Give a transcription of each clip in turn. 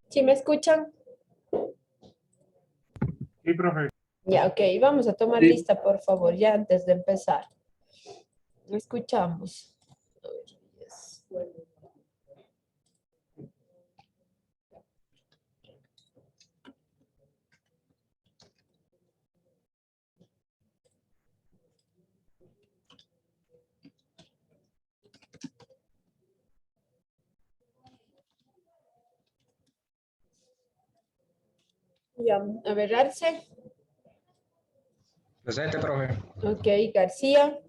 ¿Sí me escuchan? Sí, profe. Ya, ok. Vamos a tomar Sí. lista, por favor, ya antes de empezar. Escuchamos. A ver, yes. Ya, a ver, Arce. Presente, profe. Ok, García.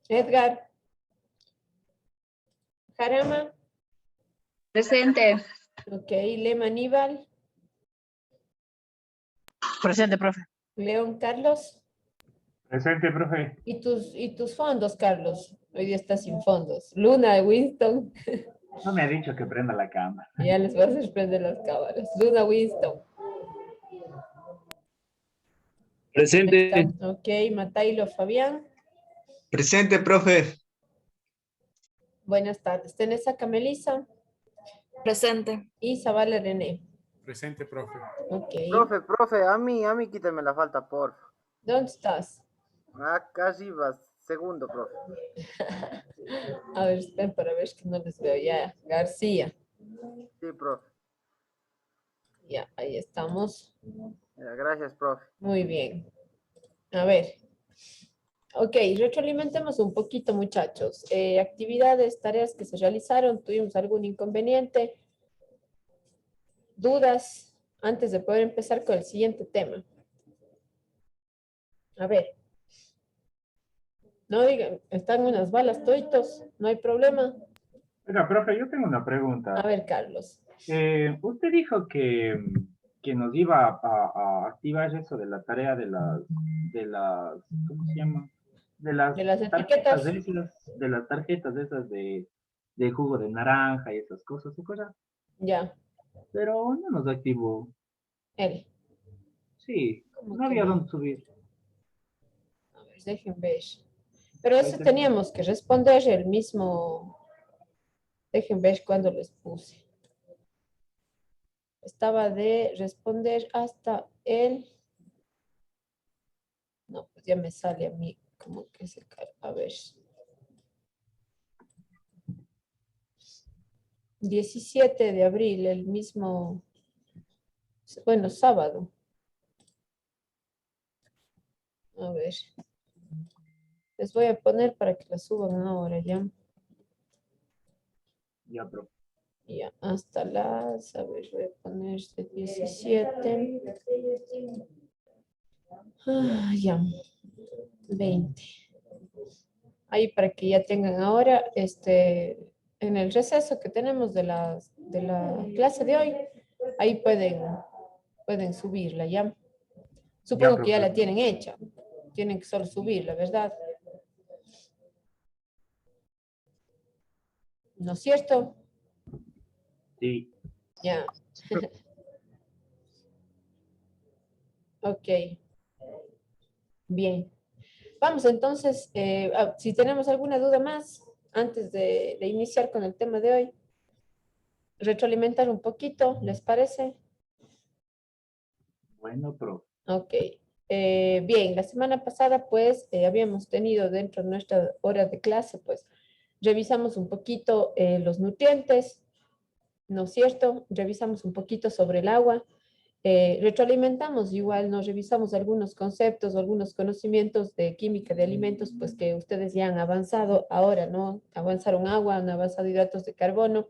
Edgar. Jarama. Presente. Ok, Lema Aníbal. Presente, profe. León Carlos. Presente, profe. ¿Y tus fondos, Carlos? Hoy día está sin fondos. Luna, Winston. No me ha dicho que prenda la cámara. Ya les vas a prender las cámaras. Luna, Winston. Presente. Ok, Matailo, Fabián. Presente, profe. Buenas tardes. Tenesa Camelisa Presente. y Zavala René. Presente, profe. Ok. Profe, a mí quíteme la falta, por. ¿Dónde estás? Acá arriba, segundo, profe. A ver, esperen para ver que no les veo ya. García. Sí, profe. Ya, ahí estamos. Ya, gracias, profe. Muy bien. A ver. Ok, retroalimentemos un poquito, muchachos. Actividades, tareas que se realizaron, ¿tuvimos algún inconveniente? ¿Dudas? Antes de poder empezar con el siguiente tema. A ver. No digan, están unas balas toitos, no hay problema. Oiga, profe, yo tengo una A pregunta. ver, Carlos. Usted dijo que nos iba a activar eso de la tarea de las, ¿cómo se llama? De las De las tarjetas etiquetas. de las tarjetas esas de jugo de naranja y esas cosas, ¿se acuerda? Ya, Pero no nos activó. él. Sí, ¿Cómo no que había no? dónde subir. A ver, dejen ver. Pero Ahí eso está. teníamos que responder el mismo. Dejen ver cuándo les puse. Estaba de responder hasta el. No, pues ya me sale a mí como que se cae. A ver. 17 de abril, el mismo. Bueno, sábado. A ver. Les voy a poner para que la suban ahora ya. Ya, profe. Ya, hasta las, a ver, voy a poner de 17. Ya, 20. Ahí para que ya tengan ahora, en el receso que tenemos de la clase de hoy, ahí pueden subirla ya. Ya, Supongo que ya profe. la tienen hecha. Tienen que solo subirla, ¿verdad? ¿No es cierto? Sí. Ya. Ok. Bien. Vamos entonces, si tenemos alguna duda más antes de iniciar con el tema de hoy, retroalimentar un poquito, ¿les parece? Bueno, profe. Ok. Bien, la semana pasada pues habíamos tenido dentro de nuestra hora de clase pues revisamos un poquito los nutrientes, ¿no es cierto? Revisamos un poquito sobre el agua. Retroalimentamos igual, nos revisamos algunos conceptos, algunos conocimientos de química de alimentos, pues que ustedes ya han avanzado ahora, ¿no? Avanzaron agua, han avanzado hidratos de carbono.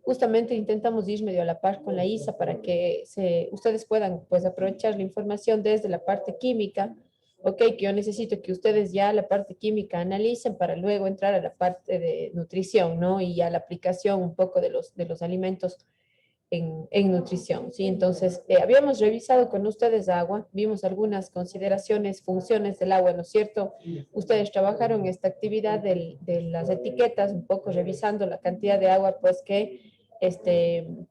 Justamente intentamos ir medio a la par con la ISA para que ustedes puedan pues aprovechar la información desde la parte química. Ok, que yo necesito que ustedes ya la parte química analicen para luego entrar a la parte de nutrición, ¿no? Y a la aplicación un poco de los alimentos en nutrición, ¿sí? Entonces, habíamos revisado con ustedes agua, vimos algunas consideraciones, funciones del agua, ¿no es cierto? Ustedes trabajaron esta actividad de las etiquetas, un poco revisando la cantidad de agua, pues, que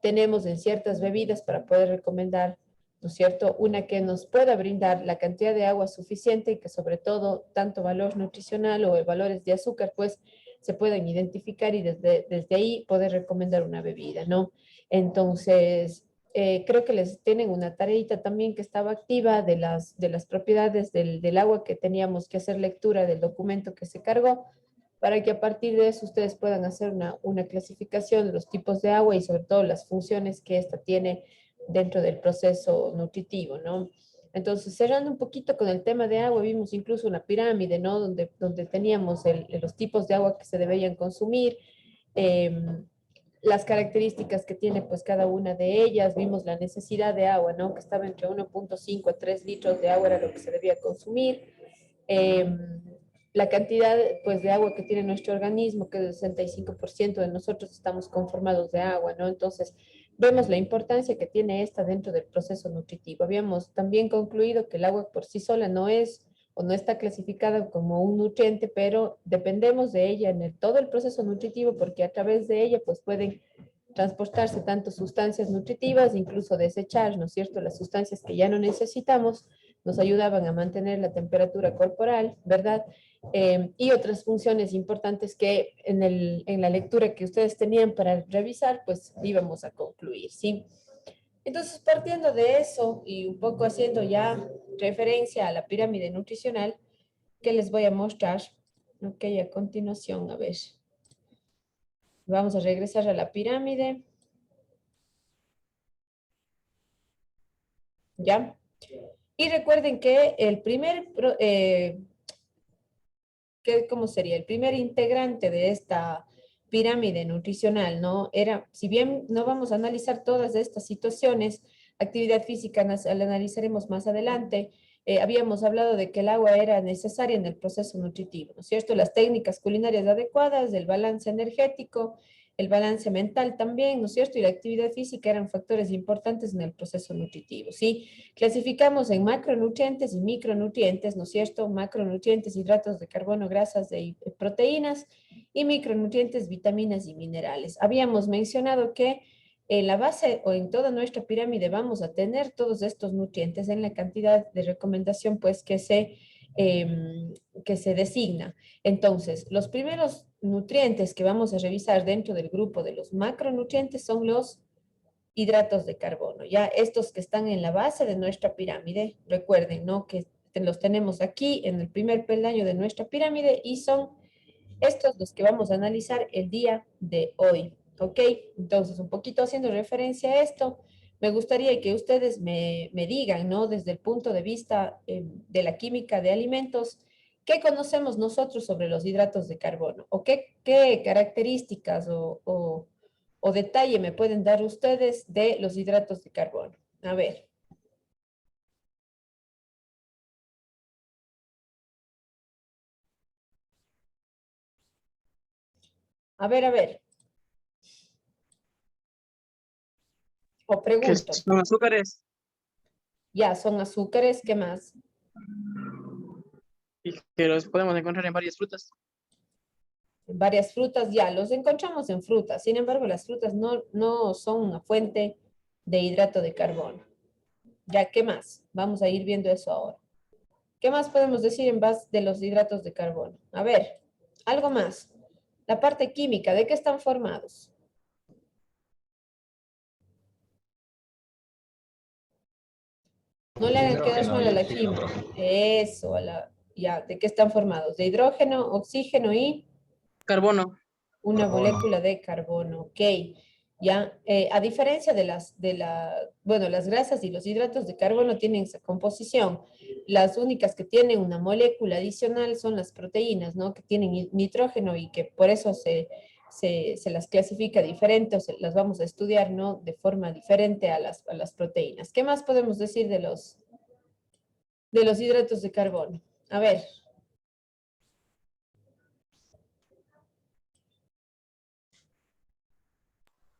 tenemos en ciertas bebidas para poder recomendar, ¿no es cierto? Una que nos pueda brindar la cantidad de agua suficiente y que sobre todo tanto valor nutricional o valores de azúcar, pues, se pueden identificar y desde ahí poder recomendar una bebida, ¿no? Entonces, creo que les tienen una tareita también que estaba activa de las propiedades del agua que teníamos que hacer lectura del documento que se cargó, para que a partir de eso ustedes puedan hacer una clasificación de los tipos de agua y sobre todo las funciones que ésta tiene dentro del proceso nutritivo, ¿no? Entonces, cerrando un poquito con el tema de agua, vimos incluso una pirámide, ¿no? Donde teníamos los tipos de agua que se deberían consumir, las características que tiene pues cada una de ellas, vimos la necesidad de agua, ¿no? Que estaba entre 1.5 a 3 litros de agua era lo que se debía consumir. La cantidad pues de agua que tiene nuestro organismo, que el 65% de nosotros estamos conformados de agua, ¿no? Entonces, vemos la importancia que tiene esta dentro del proceso nutritivo. Habíamos también concluido que el agua por sí sola no es o no está clasificada como un nutriente, pero dependemos de ella en todo el proceso nutritivo porque a través de ella pues pueden transportarse tanto sustancias nutritivas, incluso desechar, ¿no es cierto? Las sustancias que ya no necesitamos nos ayudaban a mantener la temperatura corporal, ¿verdad? Y otras funciones importantes que en la lectura que ustedes tenían para revisar, pues íbamos a concluir, ¿sí? Entonces, partiendo de eso y un poco haciendo ya referencia a la pirámide nutricional que les voy a mostrar, ok, a continuación, a ver. Vamos a regresar a la pirámide. ¿Ya? Y recuerden que el primer, ¿cómo sería? El primer integrante de esta pirámide nutricional, ¿no? Era, si bien no vamos a analizar todas estas situaciones, actividad física la analizaremos más adelante, habíamos hablado de que el agua era necesaria en el proceso nutritivo, ¿no es cierto? Las técnicas culinarias adecuadas, el balance energético, el balance mental también, ¿no es cierto? Y la actividad física eran factores importantes en el proceso nutritivo, ¿sí? Clasificamos en macronutrientes y micronutrientes, ¿no es cierto? Macronutrientes, hidratos de carbono, grasas y proteínas, y micronutrientes, vitaminas y minerales. Habíamos mencionado que en la base o en toda nuestra pirámide vamos a tener todos estos nutrientes en la cantidad de recomendación pues que se designa. Entonces, los primeros nutrientes que vamos a revisar dentro del grupo de los macronutrientes son los hidratos de carbono, ya estos que están en la base de nuestra pirámide, recuerden, ¿no? Que los tenemos aquí en el primer peldaño de nuestra pirámide y son estos los que vamos a analizar el día de hoy, ¿ok? Entonces, un poquito haciendo referencia a esto, me gustaría que ustedes me digan, ¿no? Desde el punto de vista de la química de alimentos, ¿qué conocemos nosotros sobre los hidratos de carbono? ¿O qué características o detalle me pueden dar ustedes de los hidratos de carbono? A ver. A ver, a ver. O Que pregunto. son azúcares Ya, son azúcares, ¿qué más? y que los podemos encontrar en varias frutas. Varias frutas, ya, los encontramos en frutas. Sin embargo, las frutas no son una fuente de hidrato de carbono. Ya, ¿qué más? Vamos a ir viendo eso ahora. ¿Qué más podemos decir en base de los hidratos de carbono? A ver, algo más. La parte química, ¿de qué están formados? No le hagan quedar mal a la química. Eso, ya, ¿de qué están formados? De hidrógeno, oxígeno y Carbono. una molécula de carbono, ok. Ya, a diferencia bueno, las grasas y los hidratos de carbono tienen esa composición. Las únicas que tienen una molécula adicional son las proteínas, ¿no? Que tienen nitrógeno y que por eso se las clasifica diferente o las vamos a estudiar, ¿no? De forma diferente a las proteínas. ¿Qué más podemos decir de los hidratos de carbono? A ver.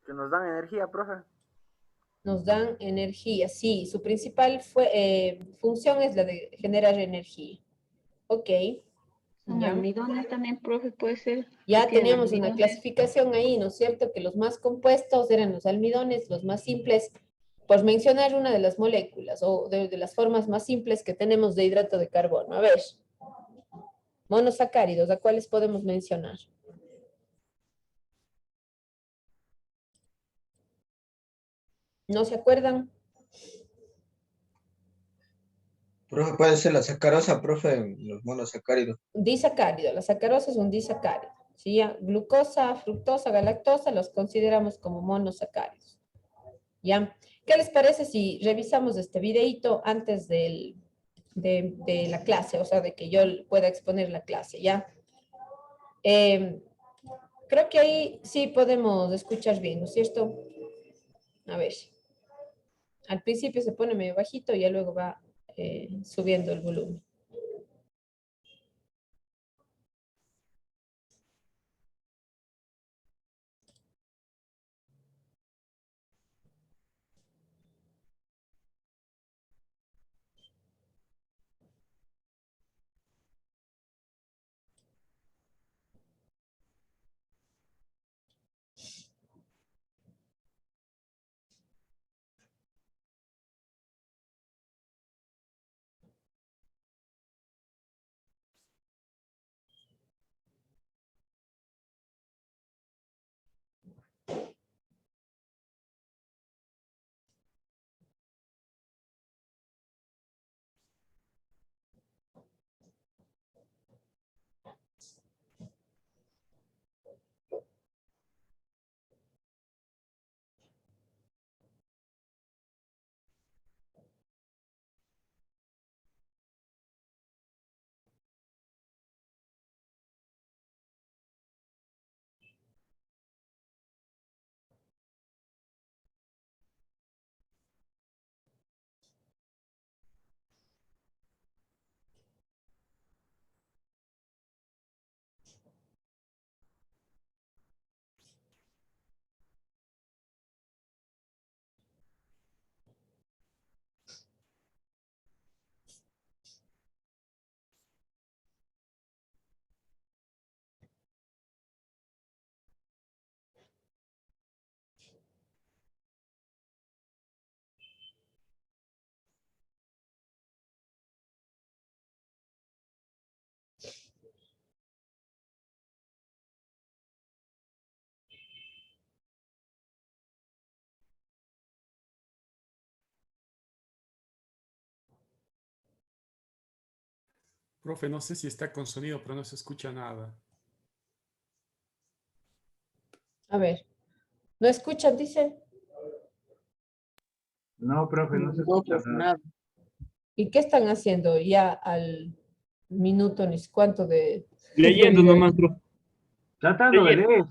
Que nos dan energía, profe. Nos dan energía, sí, su principal función es la de generar energía. Ok, Son ya. almidones también, profe, puede ser. Ya Que tienen teníamos una almidones. clasificación ahí, ¿no es cierto? Que los más compuestos eran los almidones, los más simples, por mencionar una de las moléculas o de las formas más simples que tenemos de hidrato de carbono. A ver, monosacáridos, ¿a cuáles podemos mencionar? ¿No se acuerdan? Profe, puede ser la sacarosa, profe, los monosacáridos. Disacárido. La sacarosa es un disacárido. ¿Sí? Ya, glucosa, fructosa, galactosa los consideramos como monosacáridos. ¿Ya? ¿Qué les parece si revisamos este videíto antes de la clase? O sea, de que yo pueda exponer la clase, ¿ya? Eh, Creo que ahí sí podemos escuchar bien, ¿no es cierto? A ver. Al principio se pone medio bajito y ya luego va subiendo el volumen. Profe, no sé si está con sonido, pero no se escucha nada. A ver. ¿No escuchan? Dice. No, profe, no se No, escucha profe, nada. nada. ¿Y qué están haciendo ya al minuto ni sé cuánto de Leyendo video? nomás, profe. Tratando de leer.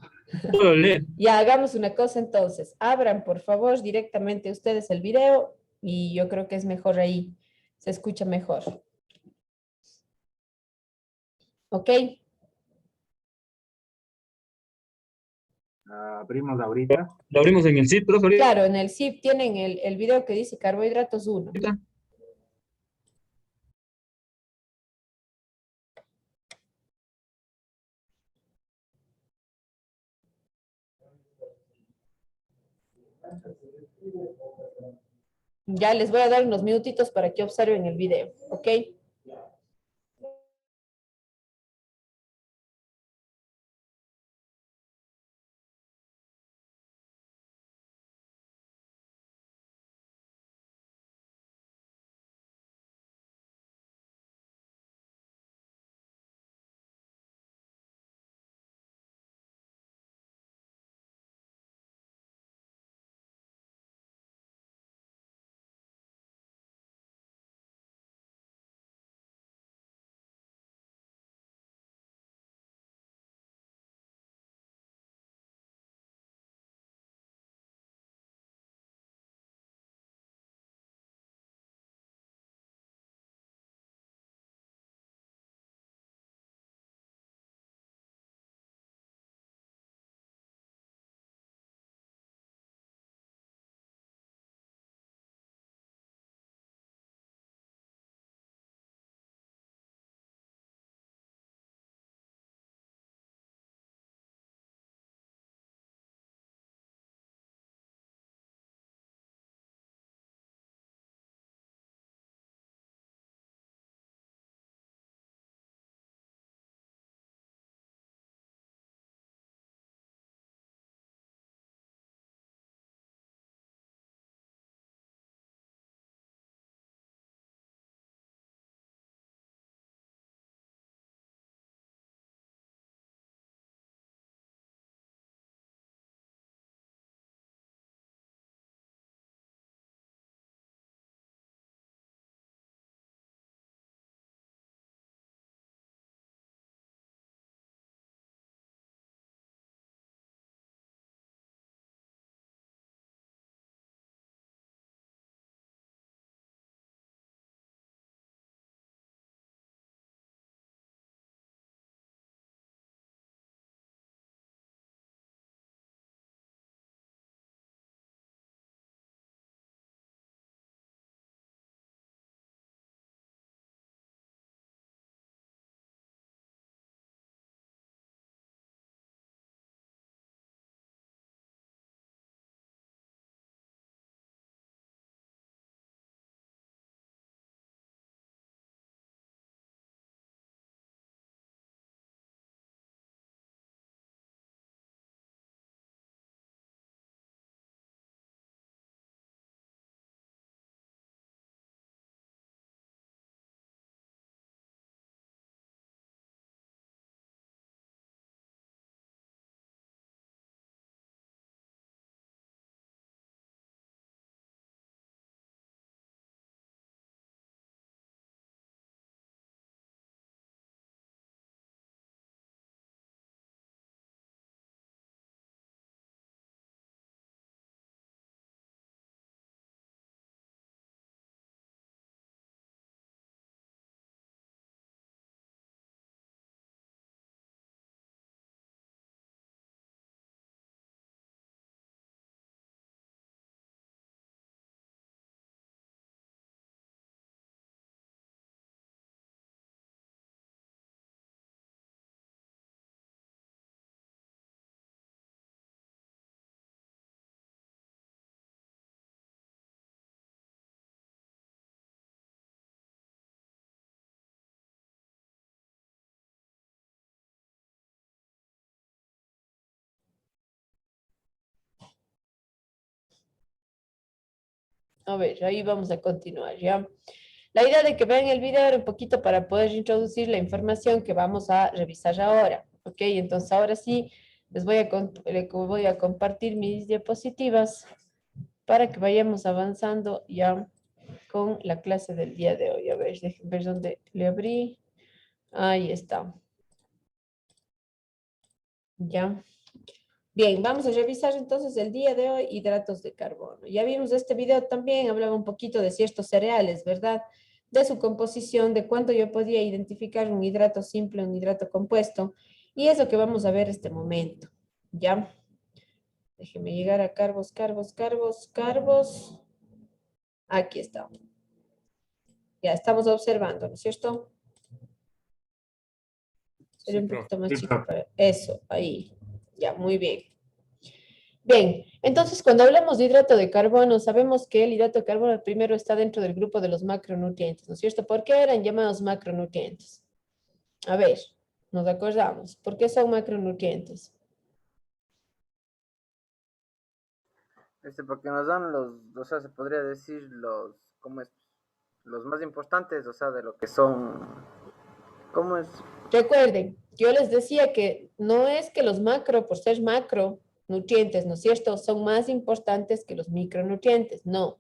Puedo leer. Ya hagamos una cosa entonces. Abran, por favor, directamente ustedes el video y yo creo que es mejor ahí. Se escucha mejor. ¿Ok? Abrimos ahorita. Lo abrimos en el sitio, profe, Claro, en el zip tienen el video que dice carbohidratos 1. ahorita. Ya les voy a dar unos minutitos para que observen el video. ¿Ok? A ver, ahí vamos a continuar, ¿ya? La idea de que vean el video era un poquito para poder introducir la información que vamos a revisar ahora, ¿ok? Entonces, ahora sí, les voy a compartir mis diapositivas para que vayamos avanzando ya con la clase del día de hoy. A ver, déjenme ver dónde le abrí. Ahí está. Ya. Bien, vamos a revisar entonces el día de hoy hidratos de carbono. Ya vimos este video también, hablaba un poquito de ciertos cereales, ¿verdad? De su composición, de cuándo yo podía identificar un hidrato simple, un hidrato compuesto. Y eso que vamos a ver este momento. ¿Ya? Déjeme llegar a carbos. Aquí está. Ya estamos observando, ¿no es cierto? Sería Sí, un profe. poquito más Sí, chico profe. para eso, ahí. Ya, muy bien. Bien, entonces cuando hablamos de hidrato de carbono, sabemos que el hidrato de carbono primero está dentro del grupo de los macronutrientes, ¿no es cierto? ¿Por qué eran llamados macronutrientes? A ver, nos acordamos. ¿Por qué son macronutrientes? Porque nos dan o sea, se podría decir ¿cómo es? Los más importantes, o sea, de lo que son, ¿cómo es? Recuerden, yo les decía que no es que los macro, por ser macronutrientes, ¿no es cierto?, son más importantes que los micronutrientes, no,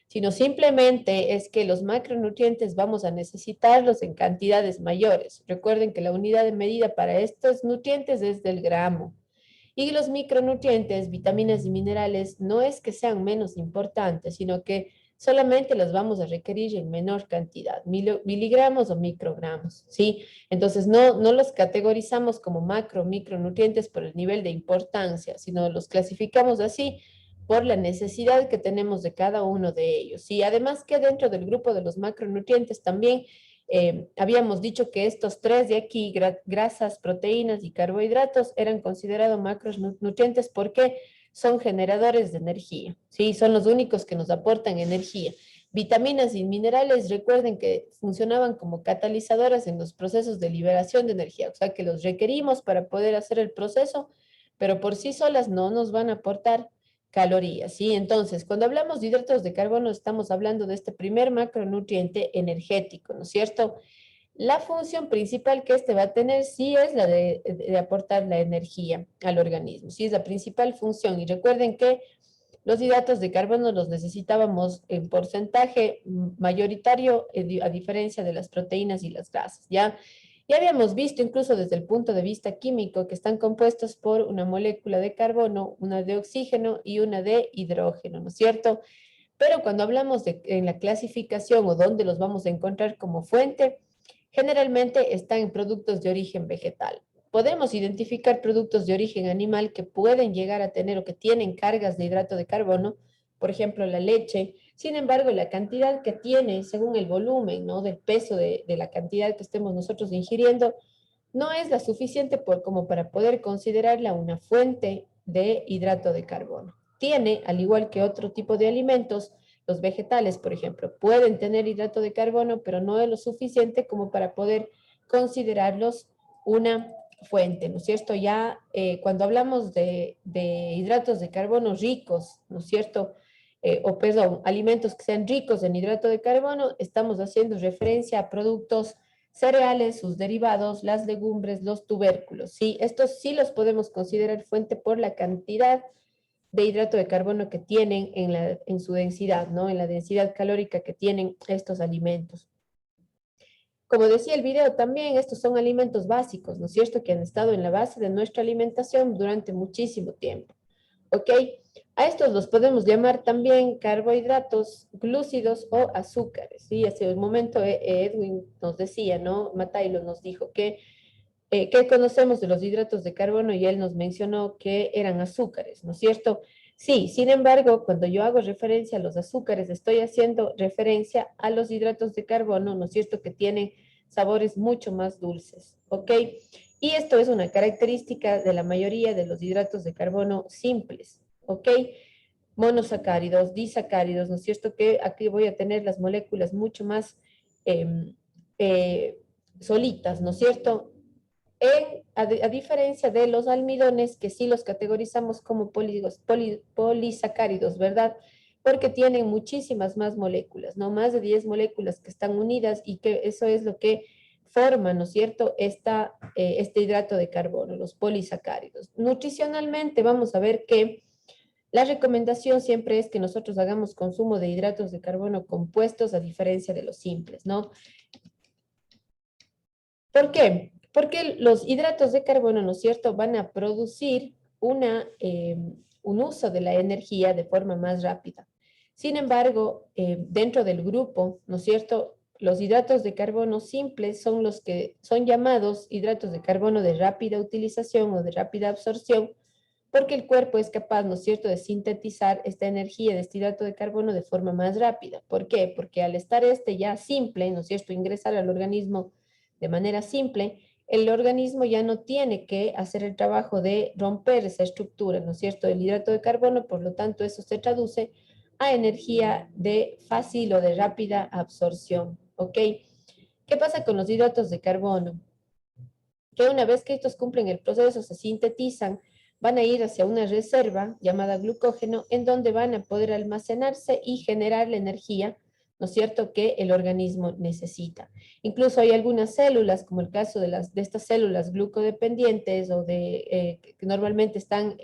sino simplemente es que los macronutrientes vamos a necesitarlos en cantidades mayores. Recuerden que la unidad de medida para estos nutrientes es del gramo. Y los micronutrientes, vitaminas y minerales, no es que sean menos importantes, sino que solamente los vamos a requerir en menor cantidad, miligramos o microgramos, ¿sí? Entonces, no los categorizamos como macro, micronutrientes por el nivel de importancia, sino los clasificamos así por la necesidad que tenemos de cada uno de ellos. Y además que dentro del grupo de los macronutrientes también habíamos dicho que estos tres de aquí, grasas, proteínas y carbohidratos, eran considerados macronutrientes porque son generadores de energía, ¿sí? Son los únicos que nos aportan energía. Vitaminas y minerales, recuerden que funcionaban como catalizadoras en los procesos de liberación de energía, o sea que los requerimos para poder hacer el proceso, pero por sí solas no nos van a aportar calorías, ¿sí? Entonces, cuando hablamos de hidratos de carbono, estamos hablando de este primer macronutriente energético, ¿no es cierto? La función principal que este va a tener sí es la de aportar la energía al organismo, sí es la principal función. Y recuerden que los hidratos de carbono los necesitábamos en porcentaje mayoritario a diferencia de las proteínas y las grasas, ¿ya? Ya habíamos visto incluso desde el punto de vista químico que están compuestos por una molécula de carbono, una de oxígeno y una de hidrógeno, ¿no es cierto? Pero cuando hablamos en la clasificación o dónde los vamos a encontrar como fuente, generalmente están en productos de origen vegetal. Podemos identificar productos de origen animal que pueden llegar a tener o que tienen cargas de hidrato de carbono, por ejemplo, la leche. Sin embargo, la cantidad que tiene, según el volumen, ¿no?, del peso de la cantidad que estemos nosotros ingiriendo, no es la suficiente como para poder considerarla una fuente de hidrato de carbono. Tiene, al igual que otro tipo de alimentos, los vegetales, por ejemplo, pueden tener hidrato de carbono, pero no es lo suficiente como para poder considerarlos una fuente, ¿no es cierto? Ya cuando hablamos de hidratos de carbono ricos, ¿no es cierto? O perdón, alimentos que sean ricos en hidrato de carbono, estamos haciendo referencia a productos cereales, sus derivados, las legumbres, los tubérculos, ¿sí? Estos sí los podemos considerar fuente por la cantidad de hidrato de carbono que tienen en su densidad, ¿no? En la densidad calórica que tienen estos alimentos. Como decía el video también, estos son alimentos básicos, ¿no es cierto?, que han estado en la base de nuestra alimentación durante muchísimo tiempo, ¿ok? A estos los podemos llamar también carbohidratos, glúcidos o azúcares, ¿sí? Hace un momento Edwin nos decía, ¿no? Matailo nos dijo que ¿qué conocemos de los hidratos de carbono? Y él nos mencionó que eran azúcares, ¿no es cierto? Sí, sin embargo, cuando yo hago referencia a los azúcares, estoy haciendo referencia a los hidratos de carbono, ¿no es cierto?, que tienen sabores mucho más dulces, ¿ok? Y esto es una característica de la mayoría de los hidratos de carbono simples, ¿ok? Monosacáridos, disacáridos, ¿no es cierto?, que aquí voy a tener las moléculas mucho más eh, eh, solitas, ¿no es cierto?, a diferencia de los almidones, que sí los categorizamos como polisacáridos, ¿verdad? porque tienen muchísimas más moléculas, ¿no? Más de 10 moléculas que están unidas y que eso es lo que forma, ¿no es cierto?, este hidrato de carbono, los polisacáridos. Nutricionalmente vamos a ver que la recomendación siempre es que nosotros hagamos consumo de hidratos de carbono compuestos a diferencia de los simples, ¿no? ¿Por qué? Porque los hidratos de carbono, ¿no es cierto?, van a producir un uso de la energía de forma más rápida. Sin embargo, dentro del grupo, ¿no es cierto?, los hidratos de carbono simples son los que son llamados hidratos de carbono de rápida utilización o de rápida absorción, porque el cuerpo es capaz, ¿no es cierto?, de sintetizar esta energía de este hidrato de carbono de forma más rápida. ¿Por qué? Porque al estar ya simple, ¿no es cierto?, ingresar al organismo de manera simple, el organismo ya no tiene que hacer el trabajo de romper esa estructura, ¿no es cierto?, del hidrato de carbono, por lo tanto, eso se traduce a energía de fácil o de rápida absorción, ¿ok? ¿Qué pasa con los hidratos de carbono? Que una vez que estos cumplen el proceso, se sintetizan, van a ir hacia una reserva llamada glucógeno, en donde van a poder almacenarse y generar la energía, ¿no es cierto?, que el organismo necesita. Incluso hay algunas células, como el caso de estas células glucodependientes o que normalmente están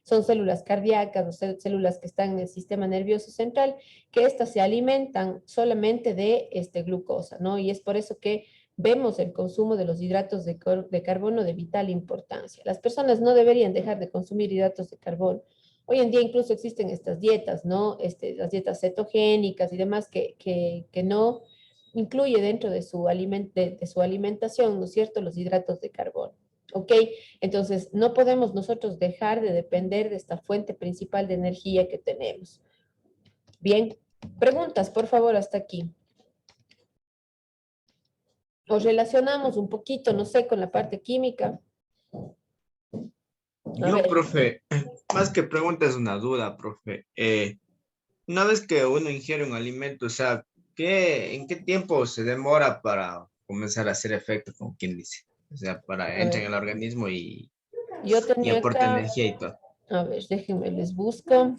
son células cardíacas o células que están en el sistema nervioso central, que estas se alimentan solamente de glucosa, ¿no? Y es por eso que vemos el consumo de los hidratos de carbono de vital importancia. Las personas no deberían dejar de consumir hidratos de carbono. Hoy en día incluso existen estas dietas, ¿no? Las dietas cetogénicas y demás que no incluye dentro de su alimentación, ¿no es cierto?, los hidratos de carbono. ¿Ok? Entonces, no podemos nosotros dejar de depender de esta fuente principal de energía que tenemos. Bien, preguntas, por favor, hasta aquí. Nos relacionamos un poquito, no sé, con la parte química. Yo, profe, más que pregunta es una duda, profe. Una vez que uno ingiere un alimento, o sea, ¿en qué tiempo se demora para comenzar a hacer efecto, como quien dice? O sea, para entrar en el organismo Yo y tenía aporta acá, energía y todo. a ver, déjenme, les busco.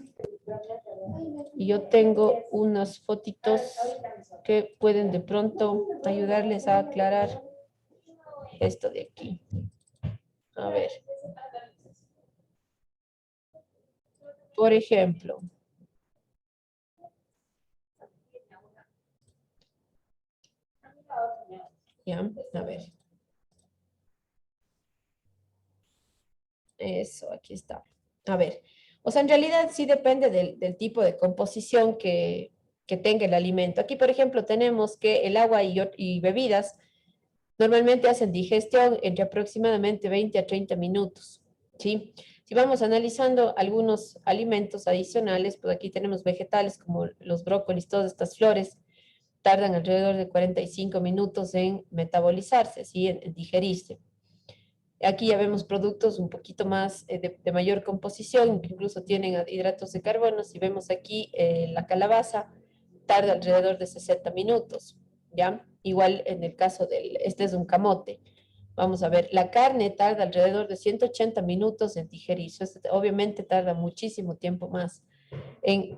Y yo tengo unas fotitos que pueden de pronto ayudarles a aclarar esto de aquí. A ver. Por ejemplo. Ya, a ver. Eso, aquí está. A ver, o sea, en realidad sí depende del tipo de composición que tenga el alimento. Aquí, por ejemplo, tenemos que el agua y bebidas normalmente hacen digestión entre aproximadamente 20 a 30 minutos, ¿sí? Si vamos analizando algunos alimentos adicionales, pues aquí tenemos vegetales como los brócolis, todas estas flores, tardan alrededor de 45 minutos en metabolizarse, ¿sí? En digerirse. Aquí ya vemos productos un poquito más de mayor composición, que incluso tienen hidratos de carbono. Si vemos aquí la calabaza, tarda alrededor de 60 minutos, ¿ya? Igual en el caso este es un camote. Vamos a ver, la carne tarda alrededor de 180 minutos en digerirse. Obviamente tarda muchísimo tiempo más en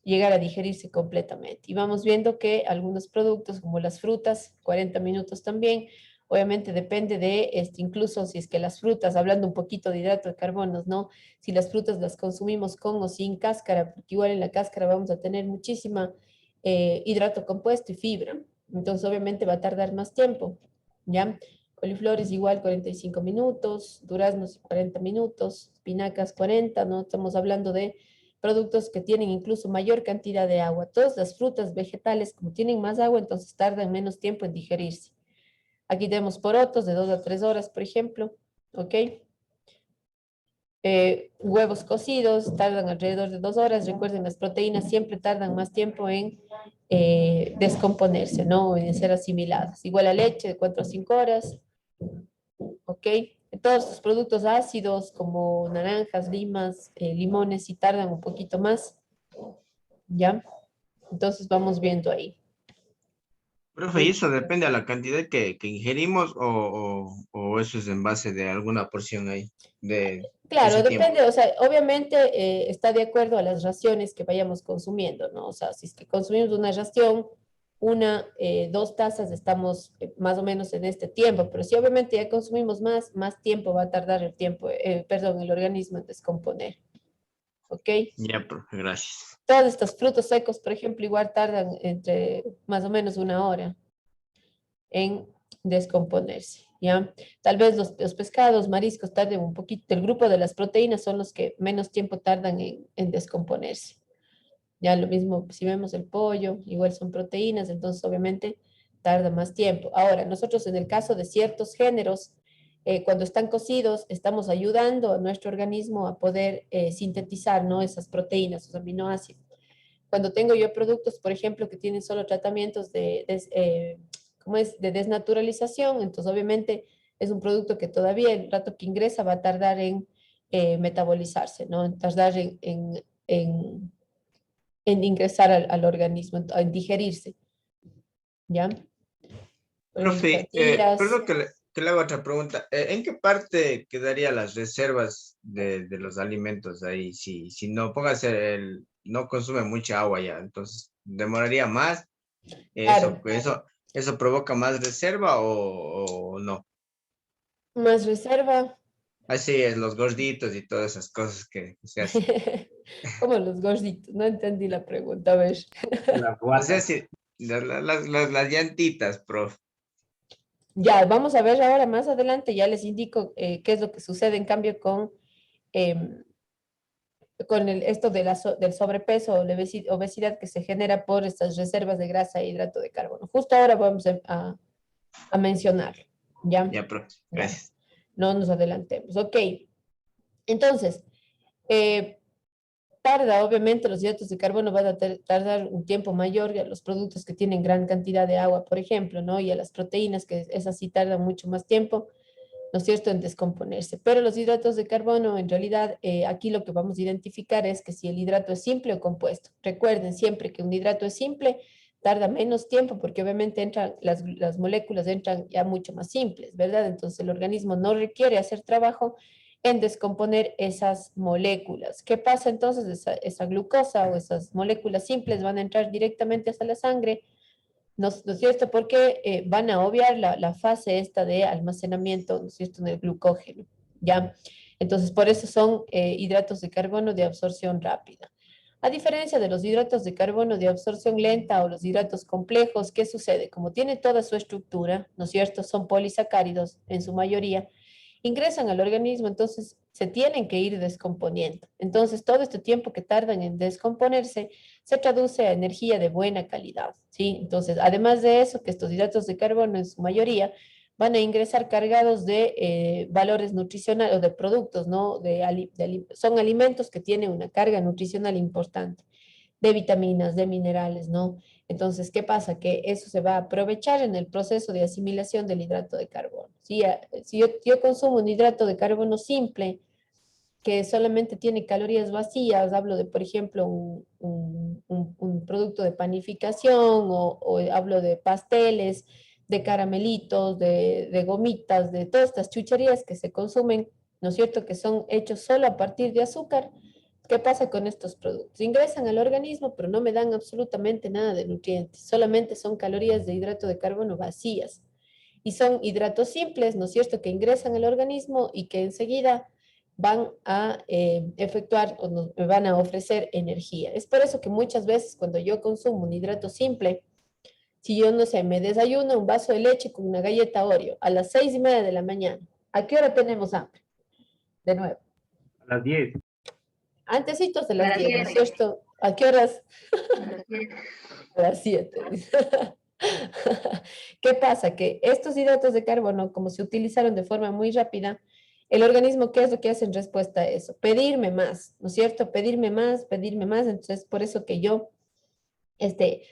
llegar a digerirse completamente. Y vamos viendo que algunos productos como las frutas, 40 minutos también. Obviamente depende de incluso si es que las frutas, hablando un poquito de hidrato de carbono, ¿no? Si las frutas las consumimos con o sin cáscara, porque igual en la cáscara vamos a tener muchísima hidrato compuesto y fibra. Entonces obviamente va a tardar más tiempo, ¿ya? Coliflores igual 45 minutos, duraznos 40 minutos, espinacas 40, ¿no? Estamos hablando de productos que tienen incluso mayor cantidad de agua. Todas las frutas vegetales, como tienen más agua, entonces tardan menos tiempo en digerirse. Aquí tenemos porotos de 2 a 3 horas, por ejemplo, ¿ok? Huevos cocidos tardan alrededor de 2 horas. Recuerden, las proteínas siempre tardan más tiempo en descomponerse, ¿no? En ser asimiladas. Igual la leche de 4 a 5 horas, ¿ok? Todos los productos ácidos como naranjas, limas, limones, sí tardan un poquito más, ¿ya? Entonces vamos viendo ahí. Profe, ¿y eso depende a la cantidad que ingerimos o eso es en base de alguna porción ahí de Claro, ese tiempo? depende, o sea, obviamente está de acuerdo a las raciones que vayamos consumiendo, ¿no? O sea, si es que consumimos una ración, una, 2 tazas, estamos más o menos en este tiempo, pero si obviamente ya consumimos más tiempo va a tardar el tiempo, perdón, el organismo en descomponer, ¿ok? Ya, profe, gracias. Todos estos frutos secos, por ejemplo, igual tardan entre más o menos 1 hora en descomponerse, ¿ya? Tal vez los pescados, mariscos tarden un poquito, el grupo de las proteínas son los que menos tiempo tardan en descomponerse. Ya lo mismo, si vemos el pollo, igual son proteínas, entonces obviamente tarda más tiempo. Ahora, nosotros en el caso de ciertos géneros, cuando están cocidos, estamos ayudando a nuestro organismo a poder sintetizar, ¿no? Esas proteínas, esos aminoácidos. Cuando tengo yo productos, por ejemplo, que tienen solo tratamientos ¿cómo es? De desnaturalización, entonces obviamente es un producto que todavía el rato que ingresa va a tardar en metabolizarse, ¿no? En tardar en ingresar al organismo, en digerirse, ¿ya? Por ejemplo, Profe, tortillas. perdón que le haga otra pregunta. ¿En qué parte quedaría las reservas de los alimentos ahí? Si no, póngase no consume mucha agua ya, entonces demoraría más. Claro, ¿Eso provoca más reserva o no? más reserva, Así es, los gorditos y todas esas cosas que se hacen. como los gorditos, no entendí la pregunta, a ver. Las No sé guatas. si las llantitas, profe. Ya, vamos a ver ahora más adelante, ya les indico qué es lo que sucede en cambio em, con esto de del sobrepeso o la obesidad que se genera por estas reservas de grasa e hidrato de carbono. Justo ahora vamos a mencionarlo, ¿ya? Ya, profe, Ya, gracias. no nos adelantemos. Ok, entonces, eh, tarda, obviamente, los hidratos de carbono van a tardar un tiempo mayor a los productos que tienen gran cantidad de agua, por ejemplo, ¿no? Y a las proteínas, que esas sí tardan mucho más tiempo, ¿no es cierto?, en descomponerse. Pero los hidratos de carbono, en realidad, aquí lo que vamos a identificar es que si el hidrato es simple o compuesto. Recuerden siempre que un hidrato es simple, tarda menos tiempo porque obviamente entran, las moléculas entran ya mucho más simples, ¿verdad? Entonces el organismo no requiere hacer trabajo en descomponer esas moléculas. ¿Qué pasa entonces? Esa glucosa o esas moléculas simples van a entrar directamente hacia la sangre, ¿no es cierto? Porque van a obviar la fase esta de almacenamiento, ¿no es cierto?, en el glucógeno, ¿ya? Entonces, por eso son hidratos de carbono de absorción rápida. A diferencia de los hidratos de carbono de absorción lenta o los hidratos complejos, ¿qué sucede? Como tiene toda su estructura, ¿no es cierto? Son polisacáridos en su mayoría, ingresan al organismo, entonces se tienen que ir descomponiendo. Entonces, todo este tiempo que tardan en descomponerse se traduce a energía de buena calidad, ¿sí? Entonces, además de eso, que estos hidratos de carbono en su mayoría van a ingresar cargados de valores nutricionales o de productos, ¿no? Son alimentos que tienen una carga nutricional importante, de vitaminas, de minerales, ¿no? Entonces, ¿qué pasa? Que eso se va a aprovechar en el proceso de asimilación del hidrato de carbono. Si yo consumo un hidrato de carbono simple, que solamente tiene calorías vacías, hablo de, por ejemplo, un producto de panificación o hablo de pasteles, de caramelitos, de gomitas, de todas estas chucherías que se consumen, ¿no es cierto?, que son hechos solo a partir de azúcar. ¿Qué pasa con estos productos? Ingresan al organismo, pero no me dan absolutamente nada de nutrientes, solamente son calorías de hidrato de carbono vacías. Y son hidratos simples, ¿no es cierto?, que ingresan al organismo y que enseguida van a efectuar o me van a ofrecer energía. Es por eso que muchas veces cuando yo consumo un hidrato simple, si yo no sé, me desayuno un vaso de leche con una galleta Oreo a las 6:30 de la mañana, ¿a qué hora tenemos hambre? De nuevo. A las 10. Antecitos de las 10, ¿no es cierto? ¿A qué horas? A las 7. ¿Qué pasa? Que estos hidratos de carbono, como se utilizaron de forma muy rápida, el organismo, ¿qué es lo que hace en respuesta a eso? Pedirme más, ¿no es cierto? Pedirme más, pedirme más. Entonces, por eso que yo este,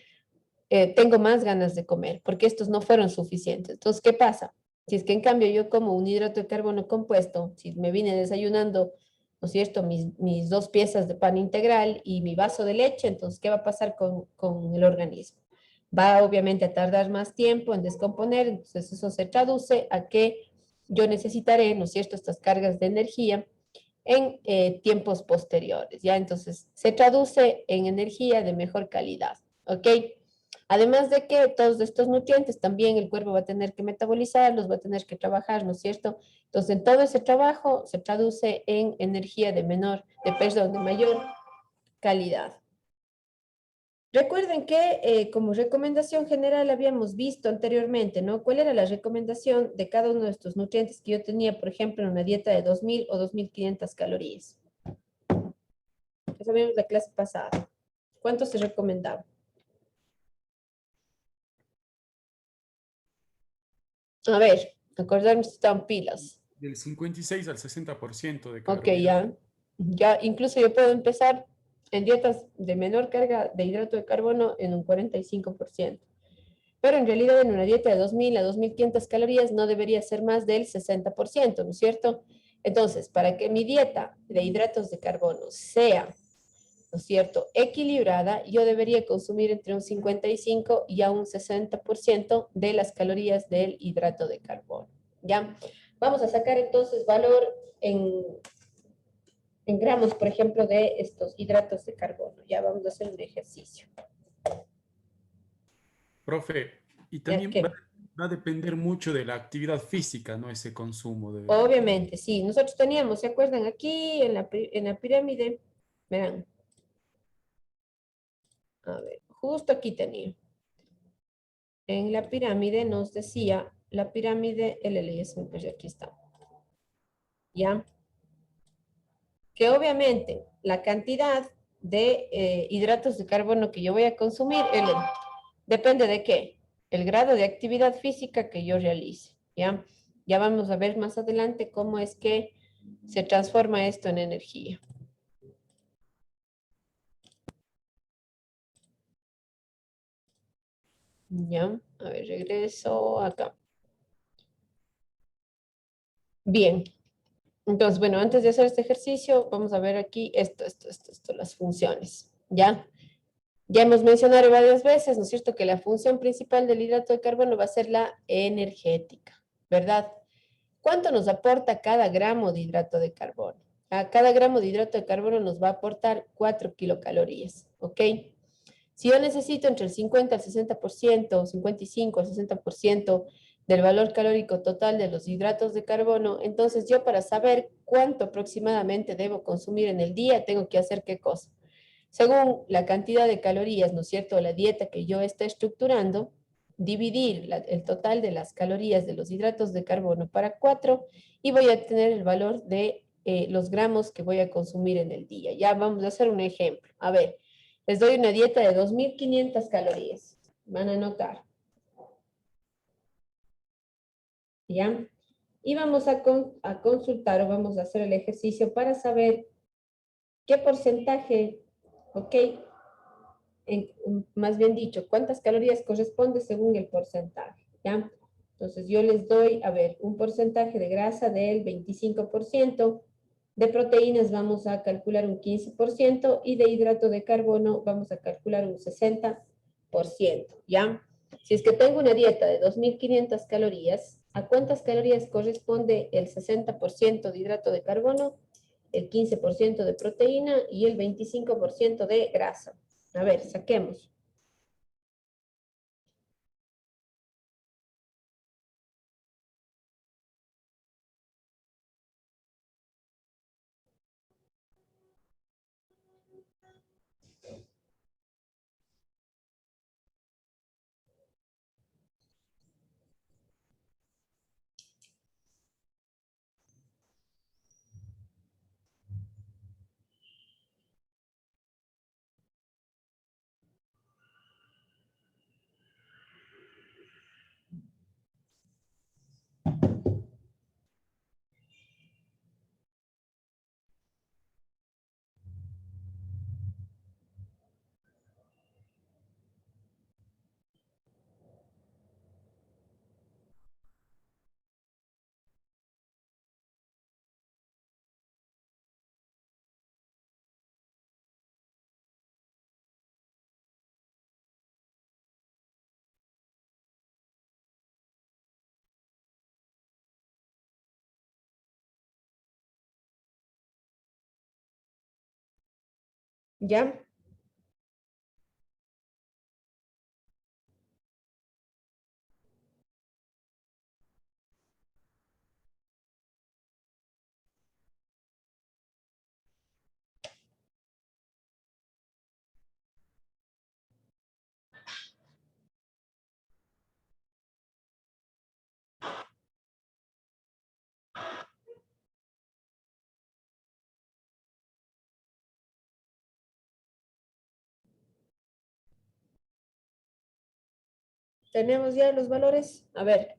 tengo más ganas de comer, porque estos no fueron suficientes. Entonces, ¿qué pasa? Si es que en cambio yo como un hidrato de carbono compuesto, si me vine desayunando, ¿no es cierto?, mis 2 piezas de pan integral y mi vaso de leche, entonces, ¿qué va a pasar con el organismo? va obviamente a tardar más tiempo en descomponer, entonces eso se traduce a que yo necesitaré, ¿no es cierto?, estas cargas de energía en tiempos posteriores, ¿ya? Entonces, se traduce en energía de mejor calidad, ¿ok? Además de que todos estos nutrientes también el cuerpo va a tener que metabolizarlos, va a tener que trabajar, ¿no es cierto? Entonces, en todo ese trabajo se traduce en energía de mayor calidad. Recuerden que como recomendación general habíamos visto anteriormente, ¿no? ¿Cuál era la recomendación de cada uno de estos nutrientes que yo tenía, por ejemplo, en una dieta de 2000 o 2500 calorías? Eso vimos la clase pasada. ¿Cuánto se recomendaba? A ver, acordarnos si estaban pilas. Del 56 al 60% de Ok, carbohidratos. ya, incluso yo puedo empezar en dietas de menor carga de hidrato de carbono en un 45%. Pero en realidad en una dieta de 2000 a 2500 calorías no debería ser más del 60%, ¿no es cierto? Entonces, para que mi dieta de hidratos de carbono sea, ¿no es cierto?, equilibrada, yo debería consumir entre un 55 y a un 60% de las calorías del hidrato de carbono, ¿ya? Vamos a sacar entonces valor en gramos, por ejemplo, de estos hidratos de carbono. Ya vamos a hacer un ejercicio. Profe, y ¿Ya también qué? va a depender mucho de la actividad física, ¿no? Ese consumo de... Obviamente, sí. Nosotros teníamos, ¿se acuerdan? Aquí en la pirámide, verán, a ver, justo aquí tenía. En la pirámide nos decía, la pirámide LLS, pues aquí está. ¿Ya? Que obviamente la cantidad de hidratos de carbono que yo voy a consumir depende de qué, el grado de actividad física que yo realice, ¿ya? Ya vamos a ver más adelante cómo es que se transforma esto en energía. Ya, a ver, regreso acá. Bien, entonces, bueno, antes de hacer este ejercicio, vamos a ver aquí esto, las funciones, ¿ya? Ya hemos mencionado varias veces, ¿no es cierto?, que la función principal del hidrato de carbono va a ser la energética, ¿verdad? ¿Cuánto nos aporta cada gramo de hidrato de carbono? A cada gramo de hidrato de carbono nos va a aportar 4 kilocalorías, ¿ok? Si yo necesito entre el 50 al 60%, 55 al 60% del valor calórico total de los hidratos de carbono, entonces yo para saber cuánto aproximadamente debo consumir en el día, tengo que hacer qué cosa. Según la cantidad de calorías, ¿no es cierto?, la dieta que yo esté estructurando, dividir el total de las calorías de los hidratos de carbono para 4 y voy a tener el valor de los gramos que voy a consumir en el día. Ya vamos a hacer un ejemplo. A ver, les doy una dieta de 2500 calorías. Van a anotar. ¿Ya? Y vamos a consultar o vamos a hacer el ejercicio para saber qué porcentaje, ¿ok? Más bien dicho, cuántas calorías corresponde según el porcentaje, ¿ya? Entonces yo les doy, a ver, un porcentaje de grasa del 25%, de proteínas vamos a calcular un 15% y de hidrato de carbono vamos a calcular un 60%, ¿ya? Si es que tengo una dieta de 2500 calorías, ¿a cuántas calorías corresponde el 60% de hidrato de carbono, el 15% de proteína y el 25% de grasa? A ver, saquemos. ¿Ya? ¿Tenemos ya los valores? A ver.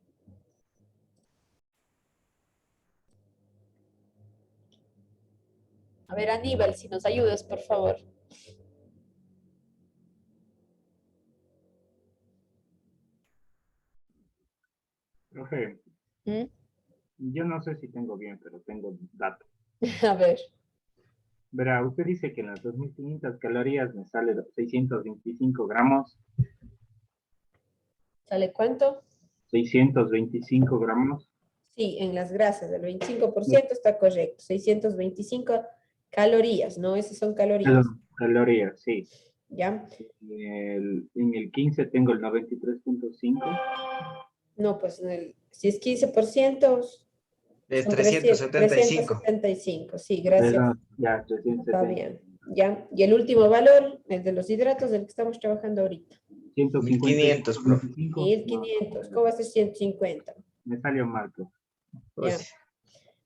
A ver, Aníbal, si nos ayudas, por favor. Profe, ¿Mm? yo no sé si tengo bien, pero tengo datos. A ver. Verá, usted dice que en las 2500 calorías me sale 625 gramos. ¿Sale cuánto? 625 gramos. Sí, en las grasas, el 25% está correcto. 625 calorías, ¿no? Esas son calorías. Calorías, sí. ¿Ya? En el 15 tengo el 93.5. No, pues si es 15%, De son 375. 375. Sí, gracias. Perdón, ya, Va 370. bien. ¿Ya? Y el último valor, el de los hidratos del que estamos trabajando ahorita. 1500, profe. 1500. ¿Cómo va a ser 150? Me salió mal, profe. Ya. Pues,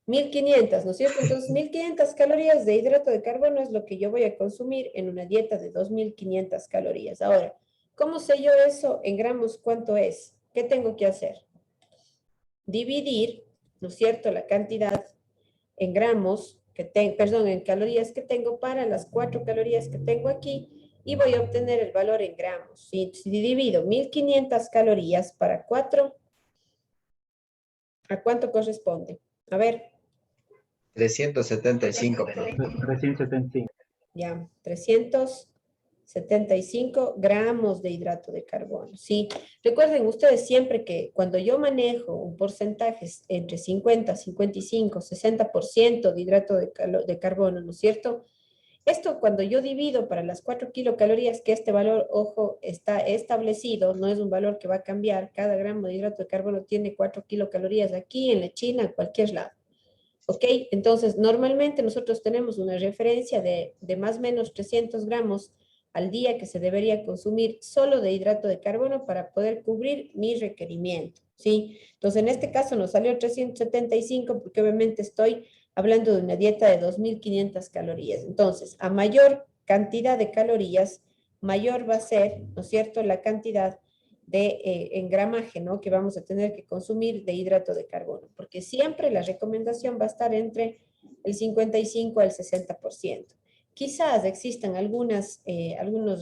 1500, ¿no es cierto? Entonces, 1500 calorías de hidrato de carbono es lo que yo voy a consumir en una dieta de 2500 calorías. Ahora, ¿cómo sé yo eso en gramos cuánto es? ¿Qué tengo que hacer? Dividir, ¿no es cierto?, la cantidad en gramos que tengo, perdón, en calorías que tengo para las 4 calorías que tengo aquí y voy a obtener el valor en gramos. Si divido 1500 calorías para 4, ¿a cuánto corresponde? A ver. 375, profe. 375. Ya, 375 gramos de hidrato de carbono. Sí, recuerden ustedes siempre que cuando yo manejo un porcentaje entre 50, 55, 60% de hidrato de carbono, ¿no es cierto? Esto cuando yo divido para las 4 kilocalorías, que este valor, ojo, está establecido, no es un valor que va a cambiar. Cada gramo de hidrato de carbono tiene 4 kilocalorías aquí, en la China, en cualquier lado. ¿Ok? Entonces, normalmente nosotros tenemos una referencia de más o menos 300 gramos al día que se debería consumir solo de hidrato de carbono para poder cubrir mi requerimiento, ¿sí? Entonces, en este caso nos salió 375 porque obviamente estoy hablando de una dieta de 2500 calorías. Entonces, a mayor cantidad de calorías, mayor va a ser, ¿no es cierto?, la cantidad en gramaje, ¿no?, que vamos a tener que consumir de hidrato de carbono, porque siempre la recomendación va a estar entre el 55 al 60%. Quizás existan algunos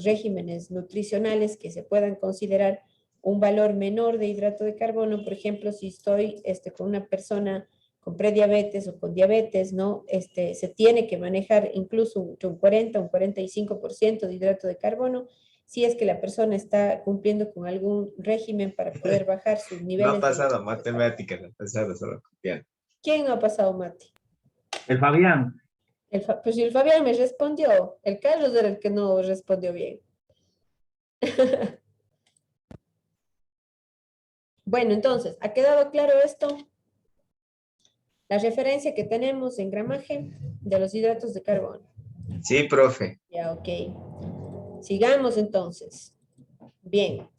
regímenes nutricionales que se puedan considerar un valor menor de hidrato de carbono. Por ejemplo, si estoy con una persona con prediabetes o con diabetes, ¿no? Se tiene que manejar incluso un 40, un 45% de hidrato de carbono, si es que la persona está cumpliendo con algún régimen para poder bajar sus No niveles ha de pasado hidrato de carbono. matemáticas, no ha pasado solo copiando. ¿Quién no ha pasado, Mati? El Fabián. Pues si el Fabián me respondió, el Carlos era el que no respondió bien. Bueno, entonces, ¿ha quedado claro esto? La referencia que tenemos en gramaje de los hidratos de carbono. Sí, profe. Ya, ok. Sigamos entonces. Bien.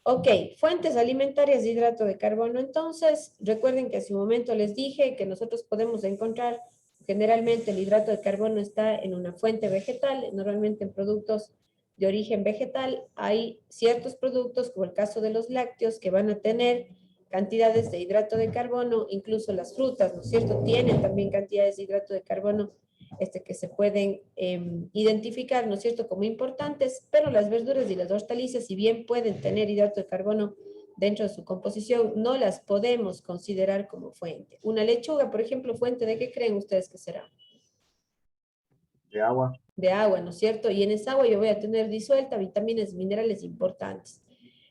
Ok, fuentes alimentarias de hidrato de carbono. Entonces, recuerden que hace un momento les dije que nosotros podemos encontrar, generalmente el hidrato de carbono está en una fuente vegetal, normalmente en productos de origen vegetal. Hay ciertos productos, como el caso de los lácteos, que van a tener cantidades de hidrato de carbono, incluso las frutas, ¿no es cierto? Tienen también cantidades de hidrato de carbono que se pueden identificar, ¿no es cierto?, como importantes, pero las verduras y las hortalizas, si bien pueden tener hidrato de carbono dentro de su composición, no las podemos considerar como fuente. Una lechuga, por ejemplo, ¿fuente de qué creen ustedes que será? De agua. De agua, ¿no es cierto? Y en esa agua yo voy a tener disuelta vitaminas y minerales importantes.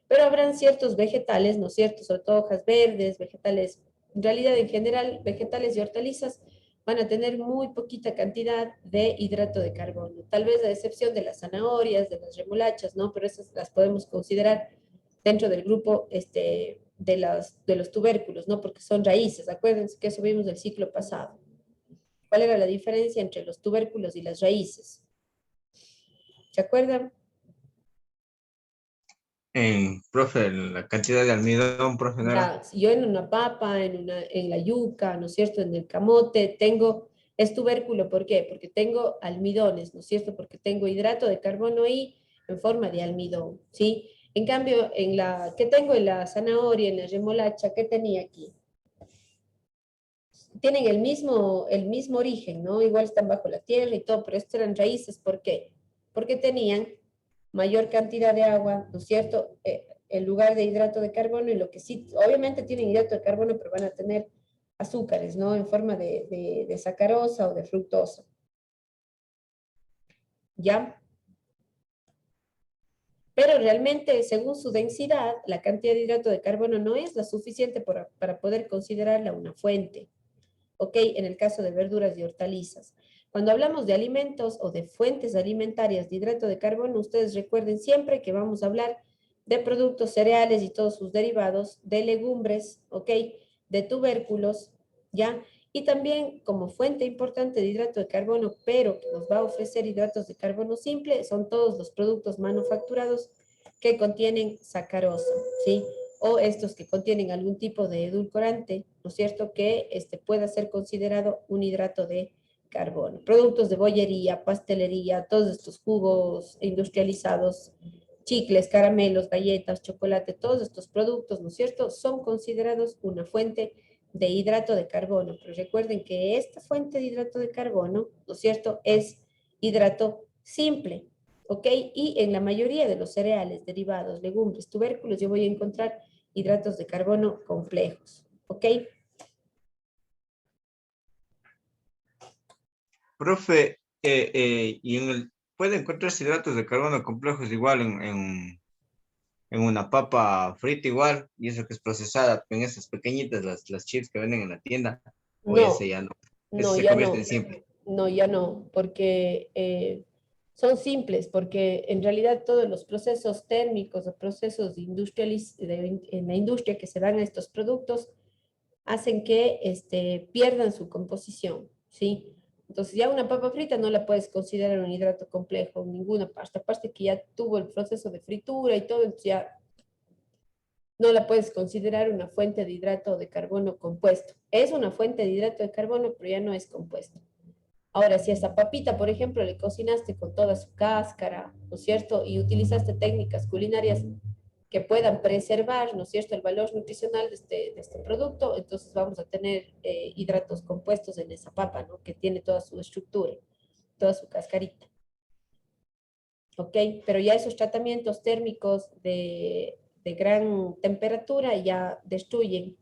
Pero habrán ciertos vegetales, ¿no es cierto?, sobre todo hojas verdes, vegetales, en realidad en general, vegetales y hortalizas, van a tener muy poquita cantidad de hidrato de carbono. Tal vez a excepción de las zanahorias, de las remolachas, ¿no? Pero esas las podemos considerar dentro del grupo de los tubérculos, ¿no? Porque son raíces. Acuérdense que eso vimos del ciclo pasado. ¿Cuál era la diferencia entre los tubérculos y las raíces? ¿Se acuerdan? Profe, la cantidad de almidón, profe, ¿no era? Ya, si yo en una papa, en la yuca, ¿no es cierto? En el camote, es tubérculo, ¿por qué? Porque tengo almidones, ¿no es cierto? Porque tengo hidrato de carbono ahí en forma de almidón, ¿sí? En cambio, ¿qué tengo en la zanahoria, en la remolacha? ¿Qué tenía aquí? Tienen el mismo origen, ¿no? Igual están bajo la tierra y todo, pero estas eran raíces, ¿por qué? Porque tenían mayor cantidad de agua, ¿no es cierto? En lugar de hidrato de carbono, y lo que sí, obviamente tienen hidrato de carbono, pero van a tener azúcares, ¿no? En forma de sacarosa o de fructosa. ¿Ya? Pero realmente, según su densidad, la cantidad de hidrato de carbono no es la suficiente para poder considerarla una fuente. ¿Ok? En el caso de verduras y hortalizas. Cuando hablamos de alimentos o de fuentes alimentarias de hidrato de carbono, ustedes recuerden siempre que vamos a hablar de productos cereales y todos sus derivados, de legumbres, ¿ok? De tubérculos, ¿ya? Y también como fuente importante de hidrato de carbono, pero que nos va a ofrecer hidratos de carbono simple, son todos los productos manufacturados que contienen sacarosa, ¿sí? O estos que contienen algún tipo de edulcorante, ¿no es cierto?, que pueda ser considerado un hidrato de carbono. Productos de bollería, pastelería, todos estos jugos industrializados, chicles, caramelos, galletas, chocolate, todos estos productos, ¿no es cierto?, son considerados una fuente de hidrato de carbono. Pero recuerden que esta fuente de hidrato de carbono, ¿no es cierto?, es hidrato simple. ¿Ok? Y en la mayoría de los cereales, derivados, legumbres, tubérculos, yo voy a encontrar hidratos de carbono complejos. ¿Ok? Profe, puede encontrarse hidratos de carbono complejos igual en una papa frita igual, y eso que es procesada, en esas pequeñitas, las chips que venden en la tienda, o ese No, ya no, ese no, se ya convierte en no. simple. No, ya no, porque son simples, porque en realidad todos los procesos térmicos o procesos en la industria que se dan a estos productos hacen que pierdan su composición, ¿sí? Entonces ya una papa frita no la puedes considerar un hidrato complejo en ninguna parte, aparte que ya tuvo el proceso de fritura y todo, entonces ya no la puedes considerar una fuente de hidrato de carbono compuesto. Es una fuente de hidrato de carbono, pero ya no es compuesto. Ahora, si a esa papita, por ejemplo, le cocinaste con toda su cáscara, ¿no es cierto? Y utilizaste técnicas culinarias que puedan preservar, ¿no es cierto?, el valor nutricional de este producto, entonces vamos a tener hidratos compuestos en esa papa, ¿no?, que tiene toda su estructura, toda su cascarita. ¿Ok? Pero ya esos tratamientos térmicos de gran temperatura ya destruyen,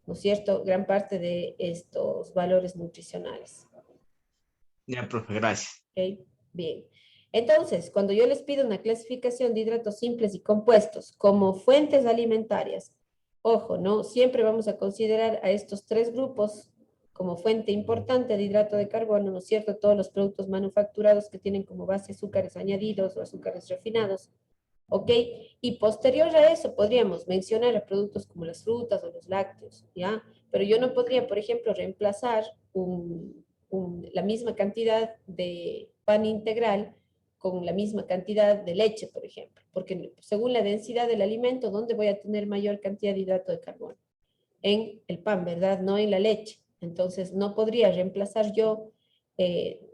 ¿no es cierto?, gran parte de estos valores nutricionales. Ya, profe, gracias. ¿Ok? Bien. Entonces, cuando yo les pido una clasificación de hidratos simples y compuestos como fuentes alimentarias, ojo, ¿no? Siempre vamos a considerar a estos tres grupos como fuente importante de hidrato de carbono, ¿no es cierto? Todos los productos manufacturados que tienen como base azúcares añadidos o azúcares refinados, ¿ok? Y posterior a eso podríamos mencionar a productos como las frutas o los lácteos, ¿ya? Pero yo no podría, por ejemplo, reemplazar la misma cantidad de pan integral con la misma cantidad de leche, por ejemplo, porque según la densidad del alimento, ¿dónde voy a tener mayor cantidad de hidrato de carbono? En el pan, ¿verdad? No en la leche. Entonces, no podría reemplazar yo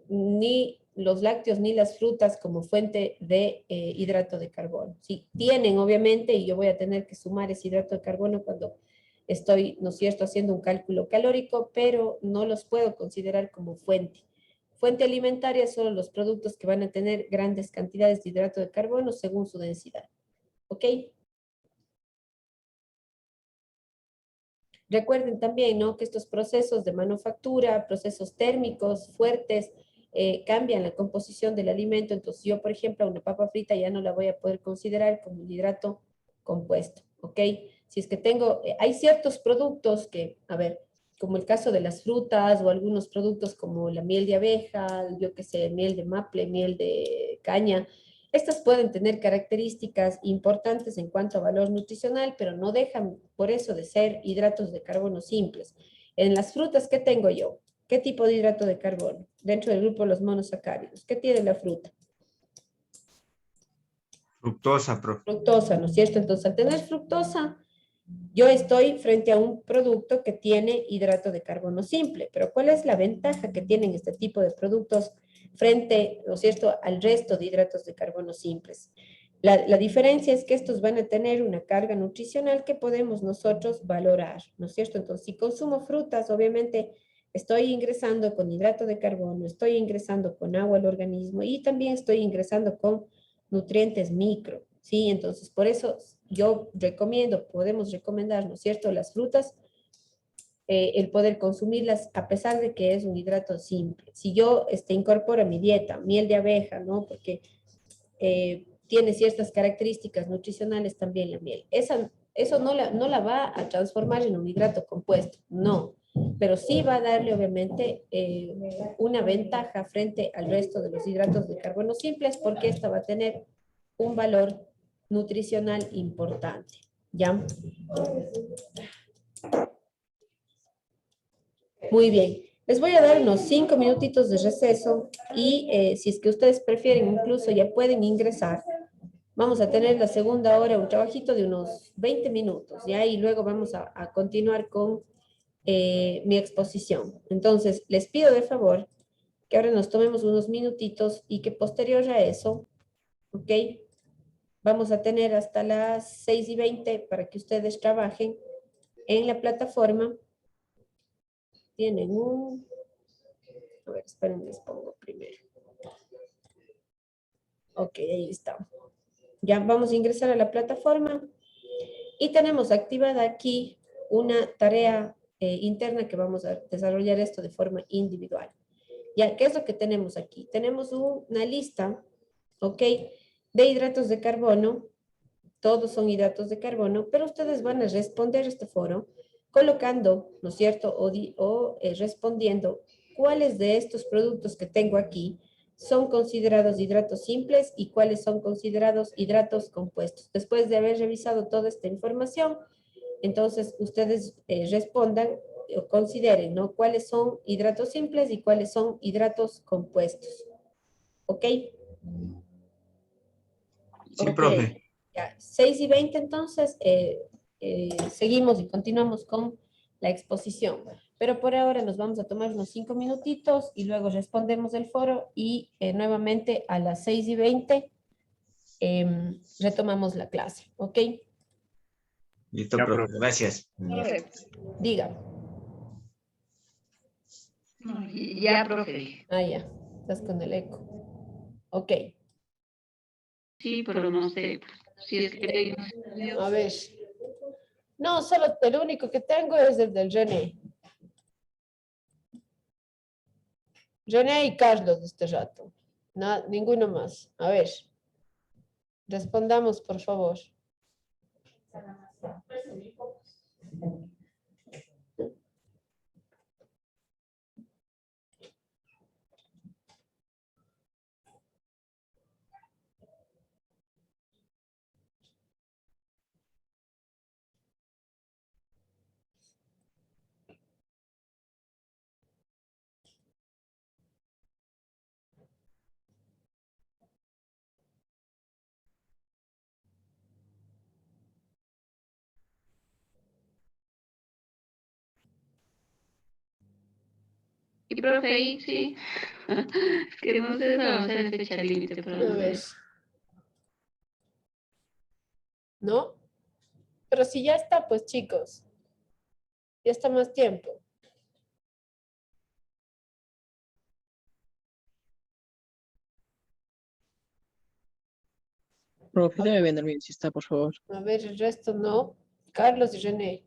ni los lácteos ni las frutas como fuente de hidrato de carbono. Sí, tienen obviamente, y yo voy a tener que sumar ese hidrato de carbono cuando estoy, ¿no es cierto?, haciendo un cálculo calórico, pero no los puedo considerar como fuente. Fuente alimentaria son los productos que van a tener grandes cantidades de hidrato de carbono según su densidad. ¿Ok? Recuerden también, ¿no?, que estos procesos de manufactura, procesos térmicos fuertes, cambian la composición del alimento. Entonces yo, por ejemplo, a una papa frita ya no la voy a poder considerar como un hidrato compuesto, ¿ok? Si es que hay ciertos productos que, a ver, como el caso de las frutas o algunos productos como la miel de abeja, yo que sé, miel de maple, miel de caña. Estas pueden tener características importantes en cuanto a valor nutricional, pero no dejan por eso de ser hidratos de carbono simples. En las frutas, ¿qué tengo yo? ¿Qué tipo de hidrato de carbono? Dentro del grupo de los monosacáridos. ¿Qué tiene la fruta? Fructosa, profe. Fructosa, ¿no es cierto? Entonces, al tener fructosa, yo estoy frente a un producto que tiene hidrato de carbono simple. Pero ¿cuál es la ventaja que tienen este tipo de productos frente, ¿no es cierto?, al resto de hidratos de carbono simples? La diferencia es que estos van a tener una carga nutricional que podemos nosotros valorar, ¿no es cierto? Entonces, si consumo frutas, obviamente estoy ingresando con hidrato de carbono, estoy ingresando con agua al organismo y también estoy ingresando con nutrientes micro, ¿sí? Entonces, por eso yo recomiendo, podemos recomendar, ¿no es cierto?, las frutas, el poder consumirlas a pesar de que es un hidrato simple. Si yo incorporo a mi dieta miel de abeja, ¿no? Porque tiene ciertas características nutricionales también la miel. Eso no la va a transformar en un hidrato compuesto, no, pero sí va a darle obviamente una ventaja frente al resto de los hidratos de carbono simples porque esta va a tener un valor nutricional importante. ¿Ya? Muy bien. Les voy a dar unos 5 minutitos de receso y si es que ustedes prefieren, incluso ya pueden ingresar. Vamos a tener la segunda hora, un trabajito de unos 20 minutos, ¿ya? Y luego vamos a continuar con mi exposición. Entonces, les pido de favor que ahora nos tomemos unos minutitos y que posterior a eso, ¿ok? Vamos a tener hasta las 6:20 para que ustedes trabajen en la plataforma. Tienen un... A ver, esperen, les pongo primero. Ok, ahí está. Ya vamos a ingresar a la plataforma y tenemos activada aquí una tarea interna que vamos a desarrollar esto de forma individual. Ya, ¿qué es lo que tenemos aquí? Tenemos una lista, ¿ok? De hidratos de carbono. Todos son hidratos de carbono, pero ustedes van a responder este foro colocando, ¿no es cierto? O respondiendo cuáles de estos productos que tengo aquí son considerados hidratos simples y cuáles son considerados hidratos compuestos. Después de haber revisado toda esta información, entonces ustedes respondan o consideren, ¿no? Cuáles son hidratos simples y cuáles son hidratos compuestos. ¿Ok? Sí, Ok. profe. Ya, 6:20 entonces, seguimos y continuamos con la exposición. Pero por ahora nos vamos a tomar unos 5 minutitos y luego respondemos el foro y nuevamente a las 6:20 retomamos la clase, ¿ok? Listo, Ya, profe. profe. Gracias. Diga. Ya, profe. Ah, ya, estás con el eco. Ok, Sí, pero no sé si es que... a ver. No, solo el único que tengo es el del René. René y Carlos de este rato. Ninguno más. A ver, respondamos, por favor. Y profe, ahí sí. Es que no sé hacer fecha límite, pero A no ver. sé. ¿No? Pero si ya está, pues chicos, ya está más tiempo. Profe, debe vender bien si está, por favor. A ver, el resto no. Carlos y René.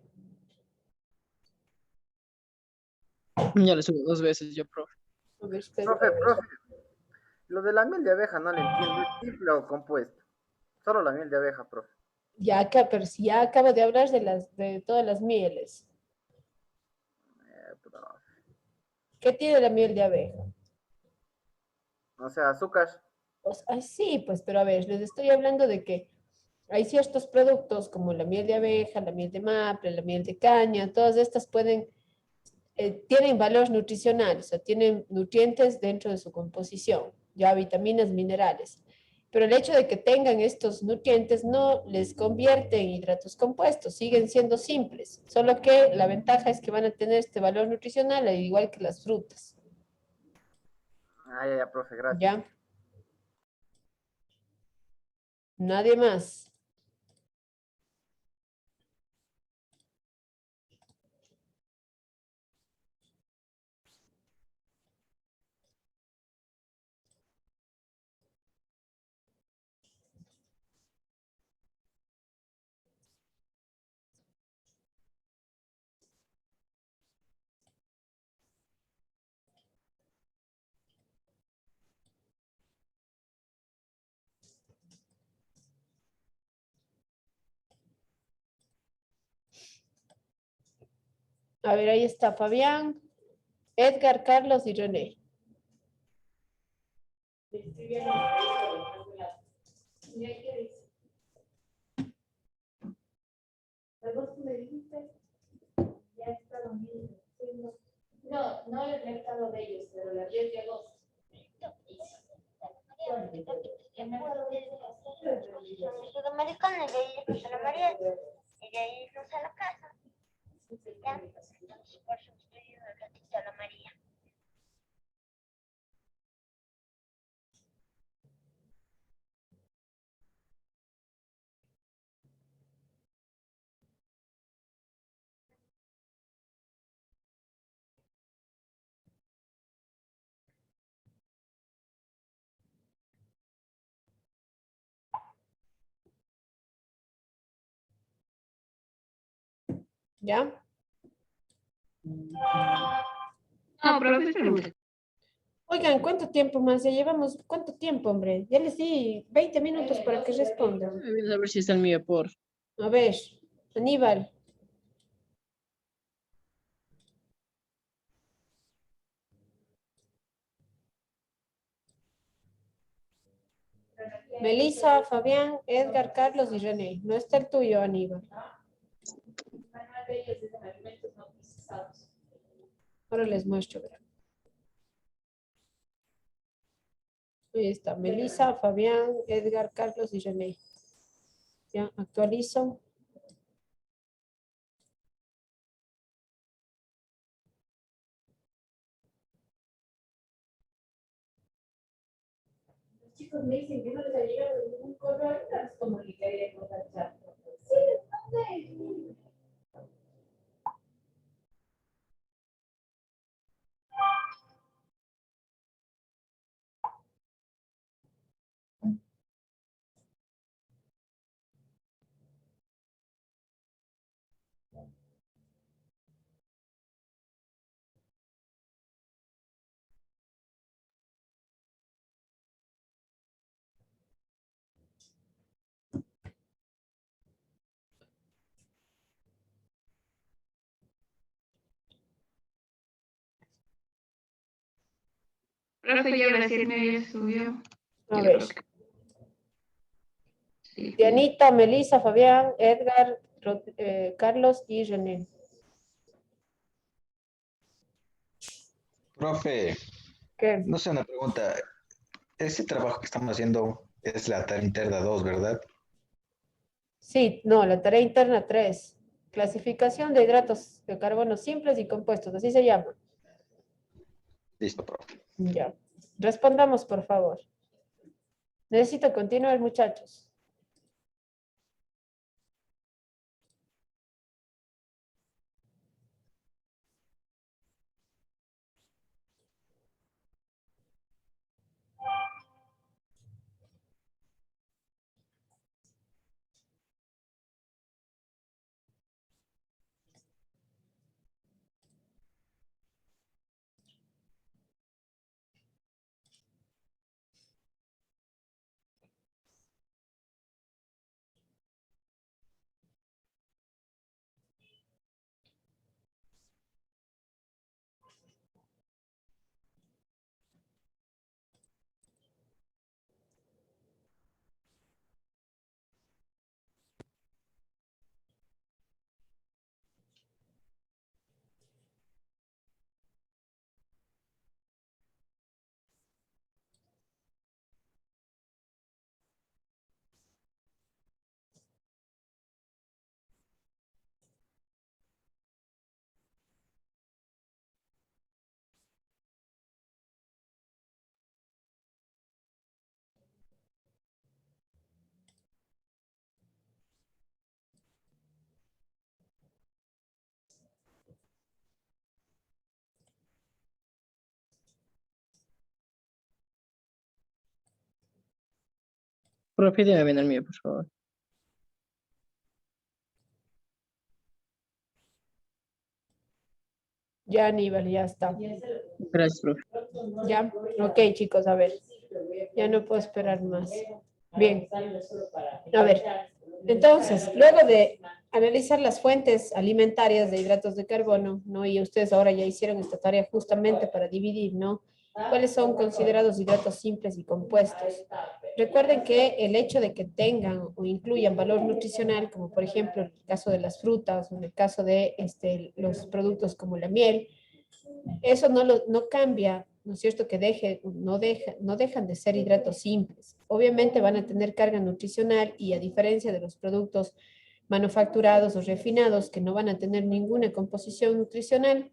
Ya le subo 2 veces yo, profe. A ver, espera. Profe, lo de la miel de abeja no le entiendo, ¿es simple o compuesto? Solo la miel de abeja, profe. Ya acá, pero si ya acabo de hablar de todas las mieles. ¿Qué tiene la miel de abeja? O sea, azúcar. Sí, pues, pero a ver, les estoy hablando de que hay ciertos productos como la miel de abeja, la miel de maple, la miel de caña, todas estas tienen valor nutricional, o sea, tienen nutrientes dentro de su composición, ya vitaminas, minerales. Pero el hecho de que tengan estos nutrientes no les convierte en hidratos compuestos, siguen siendo simples, solo que la ventaja es que van a tener este valor nutricional al igual que las frutas, Ah, ya, ya, profe, gracias. ¿ya? Nadie más. A ver, ahí está Fabián, Edgar, Carlos y René. No, no el mercado de ellos, pero la 10 de agosto. El mercado de Sudamericana y de ahí a la María y de ahí irnos a la casa. ¿Ya? Entonces, por eso estoy yendo un ratito a la María. ¿Ya? No, profe, espera. Oigan, ¿cuánto tiempo más? Ya llevamos, ¿cuánto tiempo, hombre? Ya les di 20 minutos para que respondan. A ver si está el mío por. A ver, Aníbal, Melissa, Fabián, Edgar, Carlos y René. No está el tuyo, Aníbal. Ahora les muestro, verán. Ahí está, Melissa, Fabián, Edgar, Carlos y René. Ya, actualizo. Los chicos me dicen que no les ha llegado ningún correo, es como que quería contactar. Sí, ¿dónde? Profe, ya ahora sí el mío ya subió. A Yo ver. creo que sí. Dianita, Melissa, Fabián, Edgar, Carlos y René. Profe, ¿Qué? no sé, una pregunta. Este trabajo que estamos haciendo es la tarea interna 2, ¿verdad? Sí, no, la tarea interna 3. Clasificación de hidratos de carbono simples y compuestos, así se llama. Listo, profe. Ya. Respondamos, por favor. Necesito continuar, muchachos. Profe, dime bien el mío, por favor. Ya, Aníbal, ya está. Gracias, profe. Ya, ok, chicos, a ver. Ya no puedo esperar más. Bien. A ver. Entonces, luego de analizar las fuentes alimentarias de hidratos de carbono, ¿no? Y ustedes ahora ya hicieron esta tarea justamente para dividir, ¿no? ¿Cuáles son considerados hidratos simples y compuestos? Recuerden que el hecho de que tengan o incluyan valor nutricional, como por ejemplo en el caso de las frutas o en el caso de los productos como la miel, eso no cambia, ¿no es cierto? Que no dejan de ser hidratos simples. Obviamente van a tener carga nutricional y a diferencia de los productos manufacturados o refinados que no van a tener ninguna composición nutricional,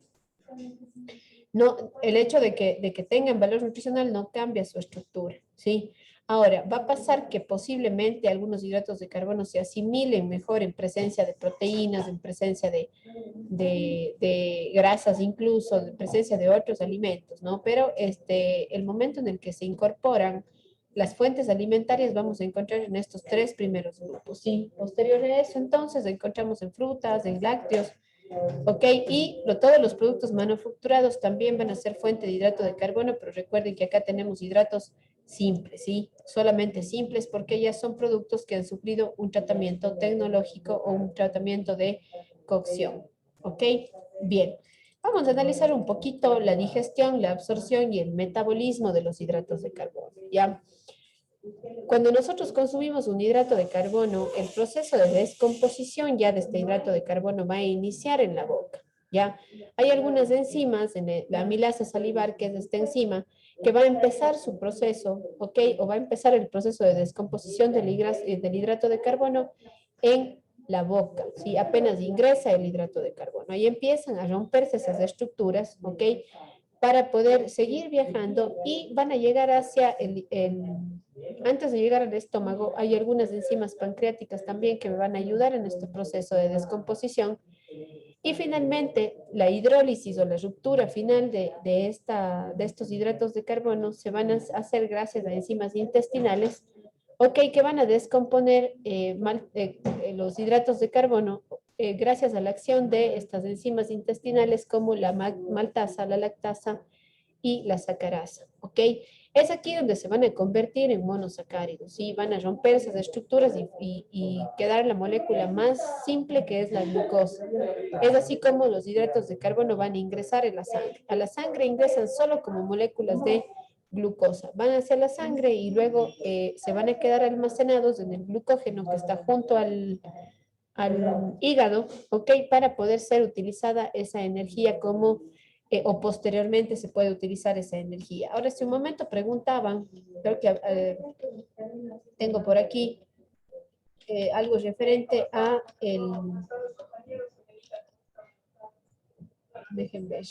no, el hecho de que tengan valor nutricional no cambia su estructura, ¿sí? Ahora, va a pasar que posiblemente algunos hidratos de carbono se asimilen mejor en presencia de proteínas, en presencia de grasas incluso, en presencia de otros alimentos, ¿no? Pero el momento en el que se incorporan las fuentes alimentarias vamos a encontrar en estos tres primeros grupos, ¿sí? Posterior a eso, entonces, encontramos en frutas, en lácteos, ¿ok? Y todos los productos manufacturados también van a ser fuente de hidrato de carbono, pero recuerden que acá tenemos hidratos simples, ¿sí? Solamente simples porque ya son productos que han sufrido un tratamiento tecnológico o un tratamiento de cocción, ¿ok? Bien, vamos a analizar un poquito la digestión, la absorción y el metabolismo de los hidratos de carbono, ¿ya? Cuando nosotros consumimos un hidrato de carbono, el proceso de descomposición ya de este hidrato de carbono va a iniciar en la boca, ¿ya? Hay algunas enzimas, la amilasa salivar, que es esta enzima, que va a empezar su proceso, ¿ok? O va a empezar el proceso de descomposición del hidrato de carbono en la boca, ¿sí? Apenas ingresa el hidrato de carbono. Ahí empiezan a romperse esas estructuras, ¿ok? Para poder seguir viajando y van a llegar hacia antes de llegar al estómago, hay algunas enzimas pancreáticas también que me van a ayudar en este proceso de descomposición. Y finalmente, la hidrólisis o la ruptura final de estos hidratos de carbono se van a hacer gracias a enzimas intestinales, ok, que van a descomponer los hidratos de carbono gracias a la acción de estas enzimas intestinales como la maltasa, la lactasa y la sacarasa, ¿ok? Es aquí donde se van a convertir en monosacáridos, ¿sí? Van a romper esas estructuras y quedar la molécula más simple que es la glucosa. Es así como los hidratos de carbono van a ingresar en la sangre. A la sangre ingresan solo como moléculas de glucosa. Van hacia la sangre y luego se van a quedar almacenados en el glucógeno que está junto al hígado, ¿ok? Para poder ser utilizada esa energía como, o posteriormente se puede utilizar esa energía. Ahora, si un momento preguntaban, creo que tengo por aquí algo referente a déjenme ver.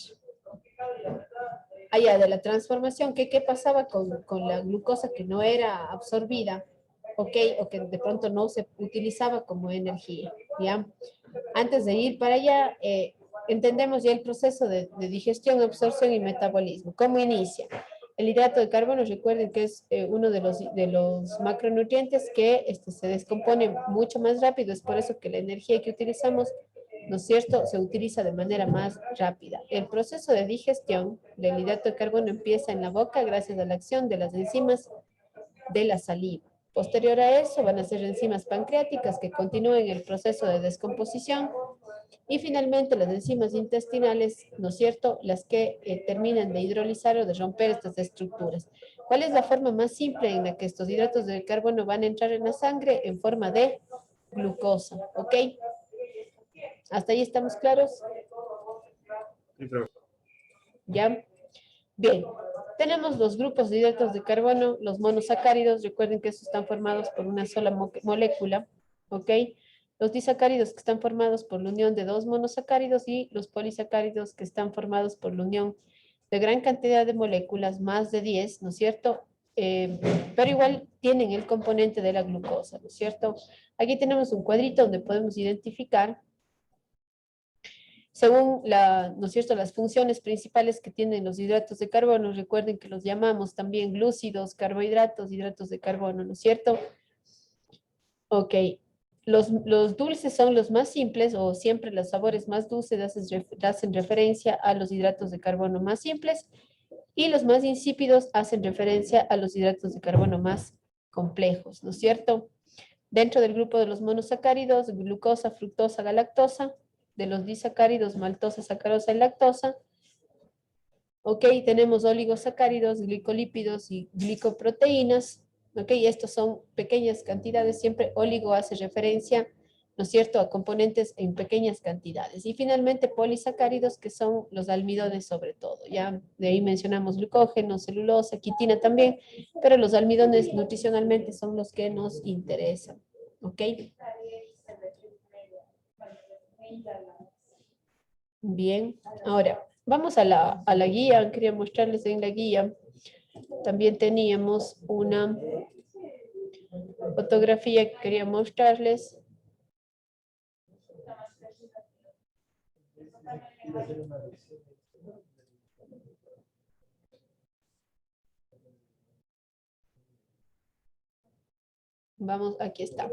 Allá de la transformación, ¿qué pasaba con la glucosa que no era absorbida? ¿Ok? O que de pronto no se utilizaba como energía, ¿ya? Antes de ir para allá, entendemos ya el proceso de digestión, absorción y metabolismo. ¿Cómo inicia? El hidrato de carbono, recuerden que es uno de los macronutrientes que se descompone mucho más rápido, es por eso que la energía que utilizamos, ¿no es cierto?, se utiliza de manera más rápida. El proceso de digestión del hidrato de carbono empieza en la boca gracias a la acción de las enzimas de la saliva. Posterior a eso van a ser enzimas pancreáticas que continúen el proceso de descomposición y finalmente las enzimas intestinales, ¿no es cierto?, las que terminan de hidrolizar o de romper estas estructuras. ¿Cuál es la forma más simple en la que estos hidratos de carbono van a entrar en la sangre? En forma de glucosa, ¿ok? ¿Hasta ahí estamos claros? ¿Ya? Bien, tenemos los grupos de hidratos de carbono, los monosacáridos, recuerden que estos están formados por una sola molécula, ¿ok? Los disacáridos que están formados por la unión de dos monosacáridos y los polisacáridos que están formados por la unión de gran cantidad de moléculas, más de 10, ¿no es cierto? Pero igual tienen el componente de la glucosa, ¿no es cierto? Aquí tenemos un cuadrito donde podemos identificar según ¿no es cierto?, las funciones principales que tienen los hidratos de carbono. Recuerden que los llamamos también glúcidos, carbohidratos, hidratos de carbono, ¿no es cierto? Ok. Los dulces son los más simples o siempre los sabores más dulces hacen referencia a los hidratos de carbono más simples y los más insípidos hacen referencia a los hidratos de carbono más complejos, ¿no es cierto? Dentro del grupo de los monosacáridos, glucosa, fructosa, galactosa, de los disacáridos, maltosa, sacarosa y lactosa. Ok, tenemos oligosacáridos, glicolípidos y glicoproteínas. Ok, estos son pequeñas cantidades, siempre oligo hace referencia, ¿no es cierto?, a componentes en pequeñas cantidades. Y finalmente polisacáridos, que son los almidones sobre todo. Ya de ahí mencionamos glucógeno, celulosa, quitina también, pero los almidones nutricionalmente son los que nos interesan. Ok. Bien, ahora vamos a la guía. Quería mostrarles en la guía. También teníamos una fotografía que quería mostrarles. Vamos, aquí está.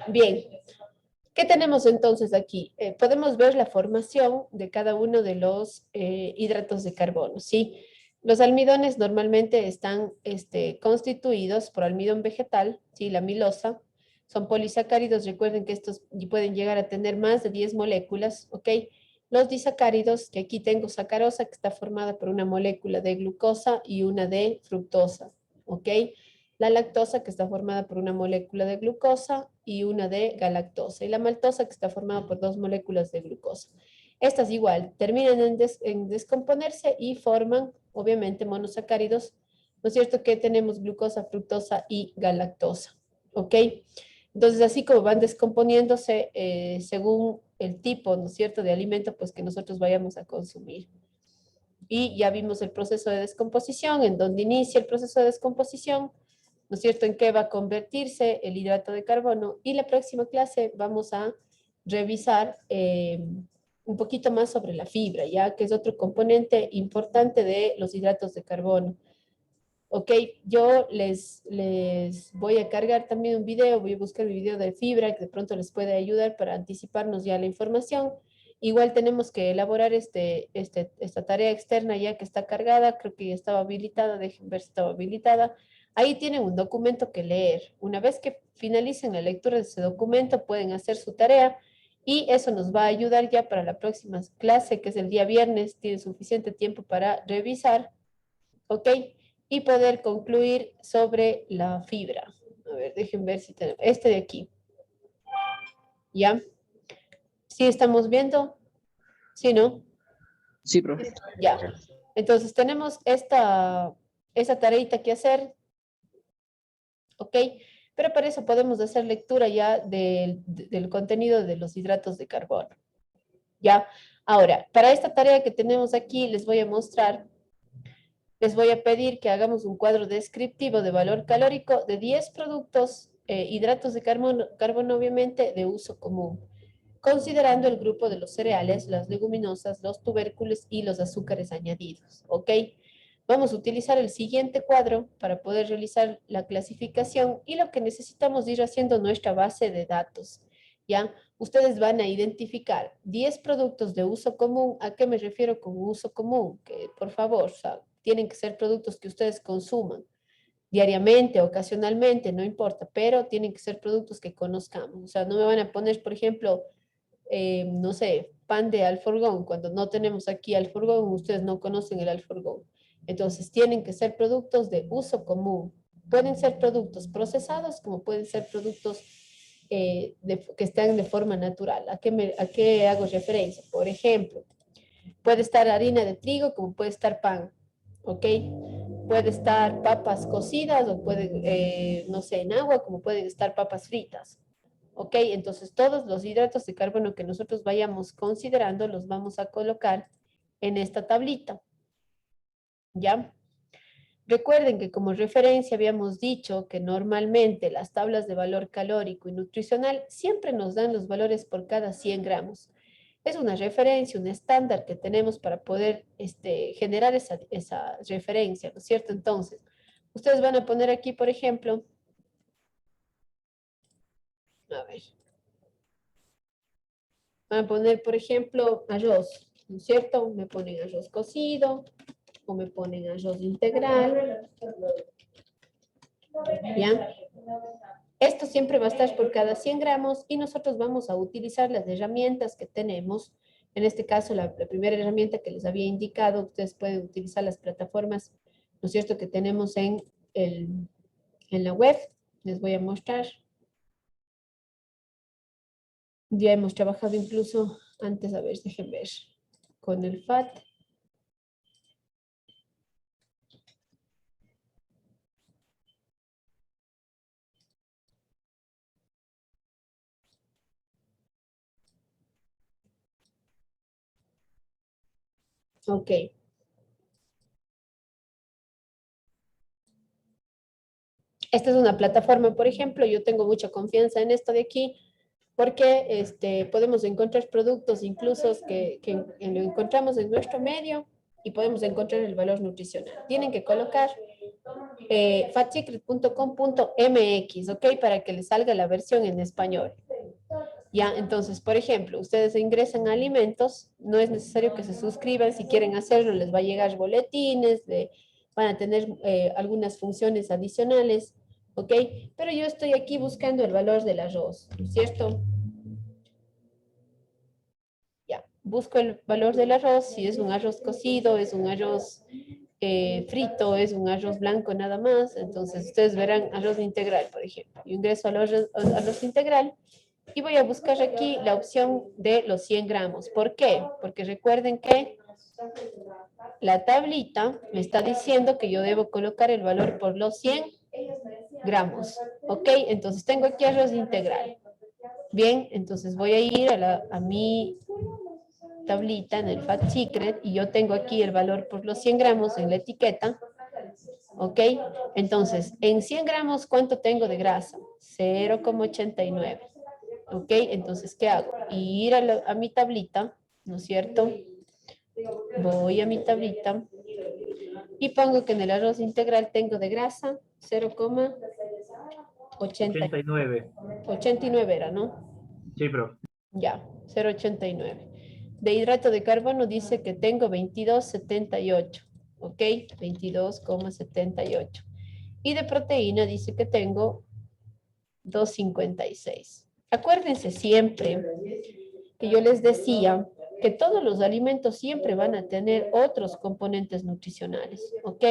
Bien, ¿qué tenemos entonces aquí? Podemos ver la formación de cada uno de los hidratos de carbono, ¿sí? Los almidones normalmente están constituidos por almidón vegetal, ¿sí? La amilosa. Son polisacáridos, recuerden que estos pueden llegar a tener más de 10 moléculas, ¿ok? Los disacáridos, que aquí tengo sacarosa, que está formada por una molécula de glucosa y una de fructosa, ¿ok? La lactosa, que está formada por una molécula de glucosa y una de galactosa, y la maltosa, que está formada por 2 moléculas de glucosa. Estas igual terminan en descomponerse y forman, obviamente, monosacáridos, ¿no es cierto?, que tenemos glucosa, fructosa y galactosa, ¿ok? Entonces, así como van descomponiéndose según el tipo, ¿no es cierto?, de alimento, pues que nosotros vayamos a consumir. Y ya vimos el proceso de descomposición, en donde inicia el proceso de descomposición, ¿no es cierto?, en qué va a convertirse el hidrato de carbono. Y la próxima clase vamos a revisar un poquito más sobre la fibra, ya que es otro componente importante de los hidratos de carbono. Ok, yo les voy a cargar también un video, voy a buscar mi video de fibra que de pronto les puede ayudar para anticiparnos ya la información. Igual tenemos que elaborar esta tarea externa ya que está cargada, creo que ya estaba habilitada, dejen ver si estaba habilitada. Ahí tienen un documento que leer. Una vez que finalicen la lectura de ese documento, pueden hacer su tarea y eso nos va a ayudar ya para la próxima clase, que es el día viernes. Tienen suficiente tiempo para revisar, ¿ok? Y poder concluir sobre la fibra. A ver, dejen ver si tenemos este de aquí. ¿Ya? ¿Sí estamos viendo? ¿Sí, no? Sí, profe. Ya. Entonces tenemos esta tareita que hacer, ¿ok? Pero para eso podemos hacer lectura ya del contenido de los hidratos de carbono. ¿Ya? Ahora, para esta tarea que tenemos aquí, les voy a pedir que hagamos un cuadro descriptivo de valor calórico de 10 productos, hidratos de carbono obviamente, de uso común, considerando el grupo de los cereales, las leguminosas, los tubérculos y los azúcares añadidos, ¿ok? Vamos a utilizar el siguiente cuadro para poder realizar la clasificación y lo que necesitamos ir haciendo nuestra base de datos, ¿ya? Ustedes van a identificar 10 productos de uso común. ¿A qué me refiero con uso común? Que por favor, tienen que ser productos que ustedes consuman diariamente, ocasionalmente, no importa, pero tienen que ser productos que conozcamos. O sea, no me van a poner, por ejemplo, no sé, pan de alforgón. Cuando no tenemos aquí alforgón, ustedes no conocen el alforgón. Entonces, tienen que ser productos de uso común. Pueden ser productos procesados, como pueden ser productos que están de forma natural. ¿A qué hago referencia? Por ejemplo, puede estar harina de trigo, como puede estar pan, ¿ok? Puede estar papas cocidas o puede, no sé, en agua, como pueden estar papas fritas. ¿Ok? Entonces, todos los hidratos de carbono que nosotros vayamos considerando los vamos a colocar en esta tablita. ¿Ya? Recuerden que como referencia habíamos dicho que normalmente las tablas de valor calórico y nutricional siempre nos dan los valores por cada 100 gramos. es una referencia, un estándar que tenemos para poder generar esa referencia, ¿no es cierto? Entonces, ustedes van a poner aquí, por ejemplo, a ver, van a poner, por ejemplo, arroz, ¿no es cierto? Me ponen arroz cocido o me ponen arroz integral, ¿ya? Esto siempre va a estar por cada 100 gramos y nosotros vamos a utilizar las herramientas que tenemos. En este caso, la primera herramienta que les había indicado, ustedes pueden utilizar las plataformas, ¿no es cierto?, que tenemos en la web. Les voy a mostrar. Ya hemos trabajado incluso antes, a ver, dejen ver, con el FAT. Ok. Esta es una plataforma, por ejemplo, yo tengo mucha confianza en esto de aquí, porque podemos encontrar productos incluso que lo encontramos en nuestro medio y podemos encontrar el valor nutricional. Tienen que colocar fatsecret.com.mx, ¿ok? Para que les salga la versión en español. Ya, entonces, por ejemplo, ustedes ingresan a alimentos, no es necesario que se suscriban, si quieren hacerlo les va a llegar boletines, van a tener algunas funciones adicionales, ¿ok? Pero yo estoy aquí buscando el valor del arroz, ¿no es cierto? Ya, busco el valor del arroz, si es un arroz cocido, es un arroz frito, es un arroz blanco nada más, entonces ustedes verán arroz integral, por ejemplo. Yo ingreso al arroz integral y voy a buscar aquí la opción de los 100 gramos. ¿Por qué? Porque recuerden que la tablita me está diciendo que yo debo colocar el valor por los 100 gramos. ¿Ok? Entonces tengo aquí arroz integral. Bien, entonces voy a ir a mi tablita en el Fat Secret y yo tengo aquí el valor por los 100 gramos en la etiqueta. ¿Ok? Entonces, en 100 gramos, ¿cuánto tengo de grasa? 0,89. ¿Ok? Entonces, ¿qué hago? Ir a mi tablita, ¿no es cierto? Voy a mi tablita y pongo que en el arroz integral tengo de grasa 0,89. 89 era, ¿no? Sí, profe. Ya, 0,89. De hidrato de carbono dice que tengo 22,78. ¿Ok? 22,78. Y de proteína dice que tengo 2,56. Acuérdense siempre que yo les decía que todos los alimentos siempre van a tener otros componentes nutricionales, ¿ok?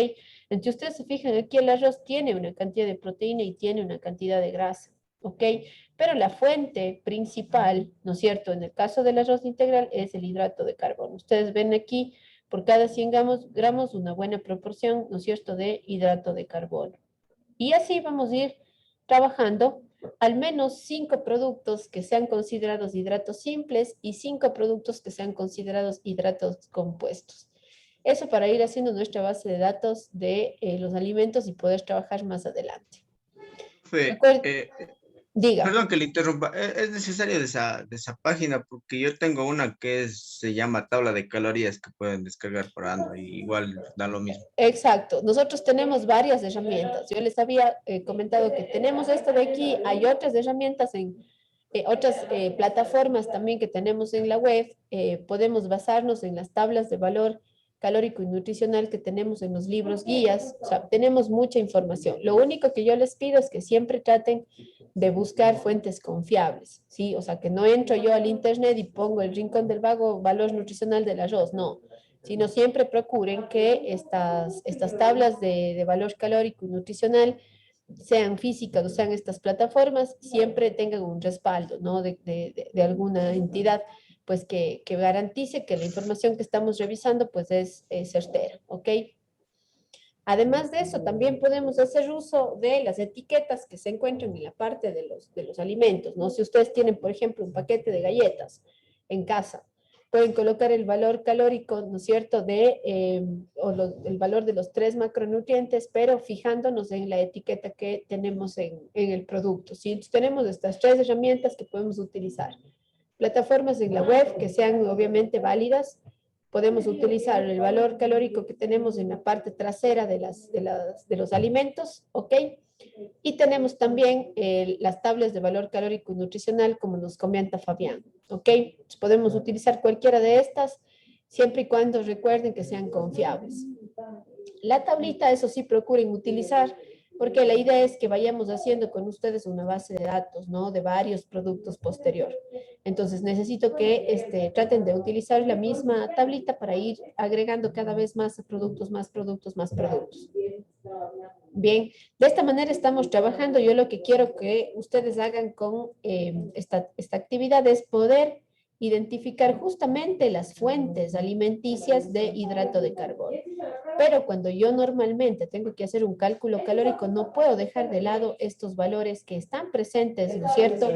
Entonces ustedes se fijan, aquí el arroz tiene una cantidad de proteína y tiene una cantidad de grasa, ¿ok? Pero la fuente principal, ¿no es cierto? En el caso del arroz integral es el hidrato de carbono. Ustedes ven aquí, por cada 100 gramos una buena proporción, ¿no es cierto?, de hidrato de carbono. Y así vamos a ir trabajando al menos 5 productos que sean considerados hidratos simples y 5 productos que sean considerados hidratos compuestos. Eso para ir haciendo nuestra base de datos de los alimentos y poder trabajar más adelante. Profe, Diga. perdón que le interrumpa, es necesario de esa página porque yo tengo una que se llama tabla de calorías que pueden descargar por Android, igual da lo mismo. Exacto, nosotros tenemos varias herramientas. Yo les había comentado que tenemos esto de aquí, hay otras herramientas en otras plataformas también que tenemos en la web. Podemos basarnos en las tablas de valor calórico y nutricional que tenemos en los libros guías. O sea, tenemos mucha información. Lo único que yo les pido es que siempre traten de buscar fuentes confiables, ¿sí? O sea, que no entro yo al internet y pongo el rincón del vago valor nutricional del arroz, no, sino siempre procuren que estas tablas de valor calórico y nutricional, sean físicas o sean estas plataformas, siempre tengan un respaldo, ¿no? De alguna entidad, pues que garantice que la información que estamos revisando, pues es certera, ¿ok? Además de eso, también podemos hacer uso de las etiquetas que se encuentran en la parte de los alimentos, ¿no? Si ustedes tienen, por ejemplo, un paquete de galletas en casa, pueden colocar el valor calórico, ¿no es cierto?, el valor de los 3 macronutrientes, pero fijándonos en la etiqueta que tenemos en el producto, ¿sí? Entonces, tenemos estas 3 herramientas que podemos utilizar. plataformas en la web que sean obviamente válidas. Podemos utilizar el valor calórico que tenemos en la parte trasera de los alimentos, ¿ok? Y tenemos también las tablas de valor calórico y nutricional, como nos comenta Fabián, ¿ok? Entonces, podemos utilizar cualquiera de estas, siempre y cuando recuerden que sean confiables. La tablita, eso sí, procuren utilizar, porque la idea es que vayamos haciendo con ustedes una base de datos, ¿no? De varios productos posterior. Entonces, necesito que traten de utilizar la misma tablita para ir agregando cada vez más productos, más productos, más productos. Bien, de esta manera estamos trabajando. Yo lo que quiero que ustedes hagan con esta actividad es poder identificar justamente las fuentes alimenticias de hidrato de carbono. Pero cuando yo normalmente tengo que hacer un cálculo calórico, no puedo dejar de lado estos valores que están presentes, ¿no es cierto?,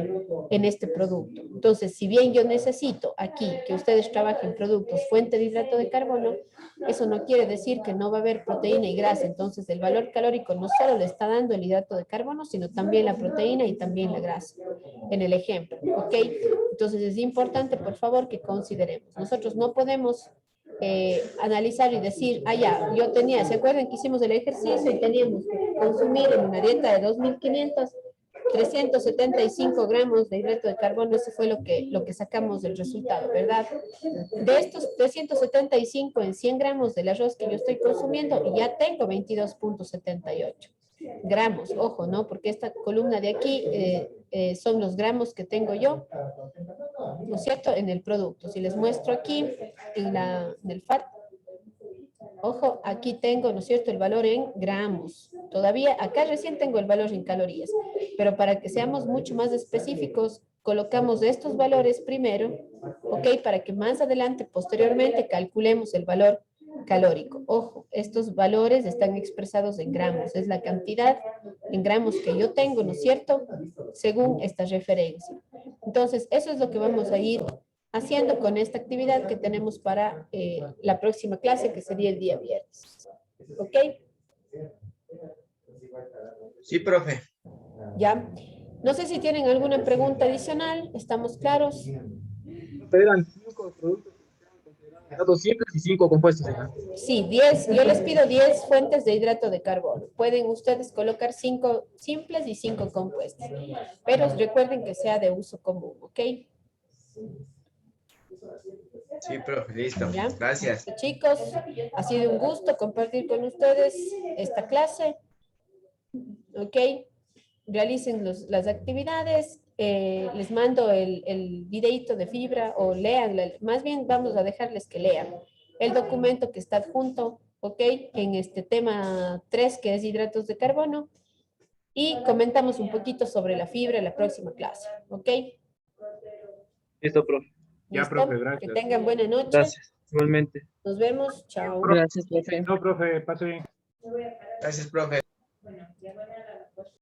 en este producto. Entonces, si bien yo necesito aquí que ustedes trabajen productos fuente de hidrato de carbono, eso no quiere decir que no va a haber proteína y grasa. Entonces, el valor calórico no solo le está dando el hidrato de carbono, sino también la proteína y también la grasa, en el ejemplo, ¿ok? Entonces, es importante, por favor, que consideremos. Nosotros no podemos analizar y decir, ya, yo tenía, ¿se acuerdan que hicimos el ejercicio y teníamos que consumir en una dieta de 2.500, 375 gramos de hidrato de carbono? Eso fue lo que sacamos del resultado, ¿verdad? De estos 375 en 100 gramos del arroz que yo estoy consumiendo, ya tengo 22.78 gramos, ojo, ¿no? Porque esta columna de aquí son los gramos que tengo yo, ¿no es cierto?, en el producto. Si les muestro aquí, en el FAT, ojo, aquí tengo, ¿no es cierto?, el valor en gramos. Todavía, acá recién tengo el valor en calorías, pero para que seamos mucho más específicos, colocamos estos valores primero, ¿ok?, para que más adelante, posteriormente, calculemos el valor calórico. Ojo, estos valores están expresados en gramos, es la cantidad en gramos que yo tengo, ¿no es cierto?, según esta referencia. Entonces, eso es lo que vamos a ir haciendo con esta actividad que tenemos para la próxima clase, que sería el día viernes. ¿Ok? Sí, profe. Ya. No sé si tienen alguna pregunta adicional. ¿Estamos claros? Eran 5 productos hidratos simples y 5 compuestos. Sí, 10. Yo les pido 10 fuentes de hidrato de carbono. Pueden ustedes colocar 5 simples y 5 compuestos. Pero recuerden que sea de uso común, ¿ok? Sí, profe, listo. ¿Ya? Gracias. Chicos, ha sido un gusto compartir con ustedes esta clase. ¿Ok? Realicen las actividades. Les mando el videíto de fibra o lean. Más bien vamos a dejarles que lean el documento que está adjunto, ¿ok?, en este tema 3, que es hidratos de carbono. Y comentamos un poquito sobre la fibra en la próxima clase, ¿ok? Listo, profe. Ya, ¿Listo? profe, Que gracias. tengan buena noche. Gracias. Igualmente. Nos vemos. Chao. Gracias, profe. No, profe, pase bien. Gracias, profe.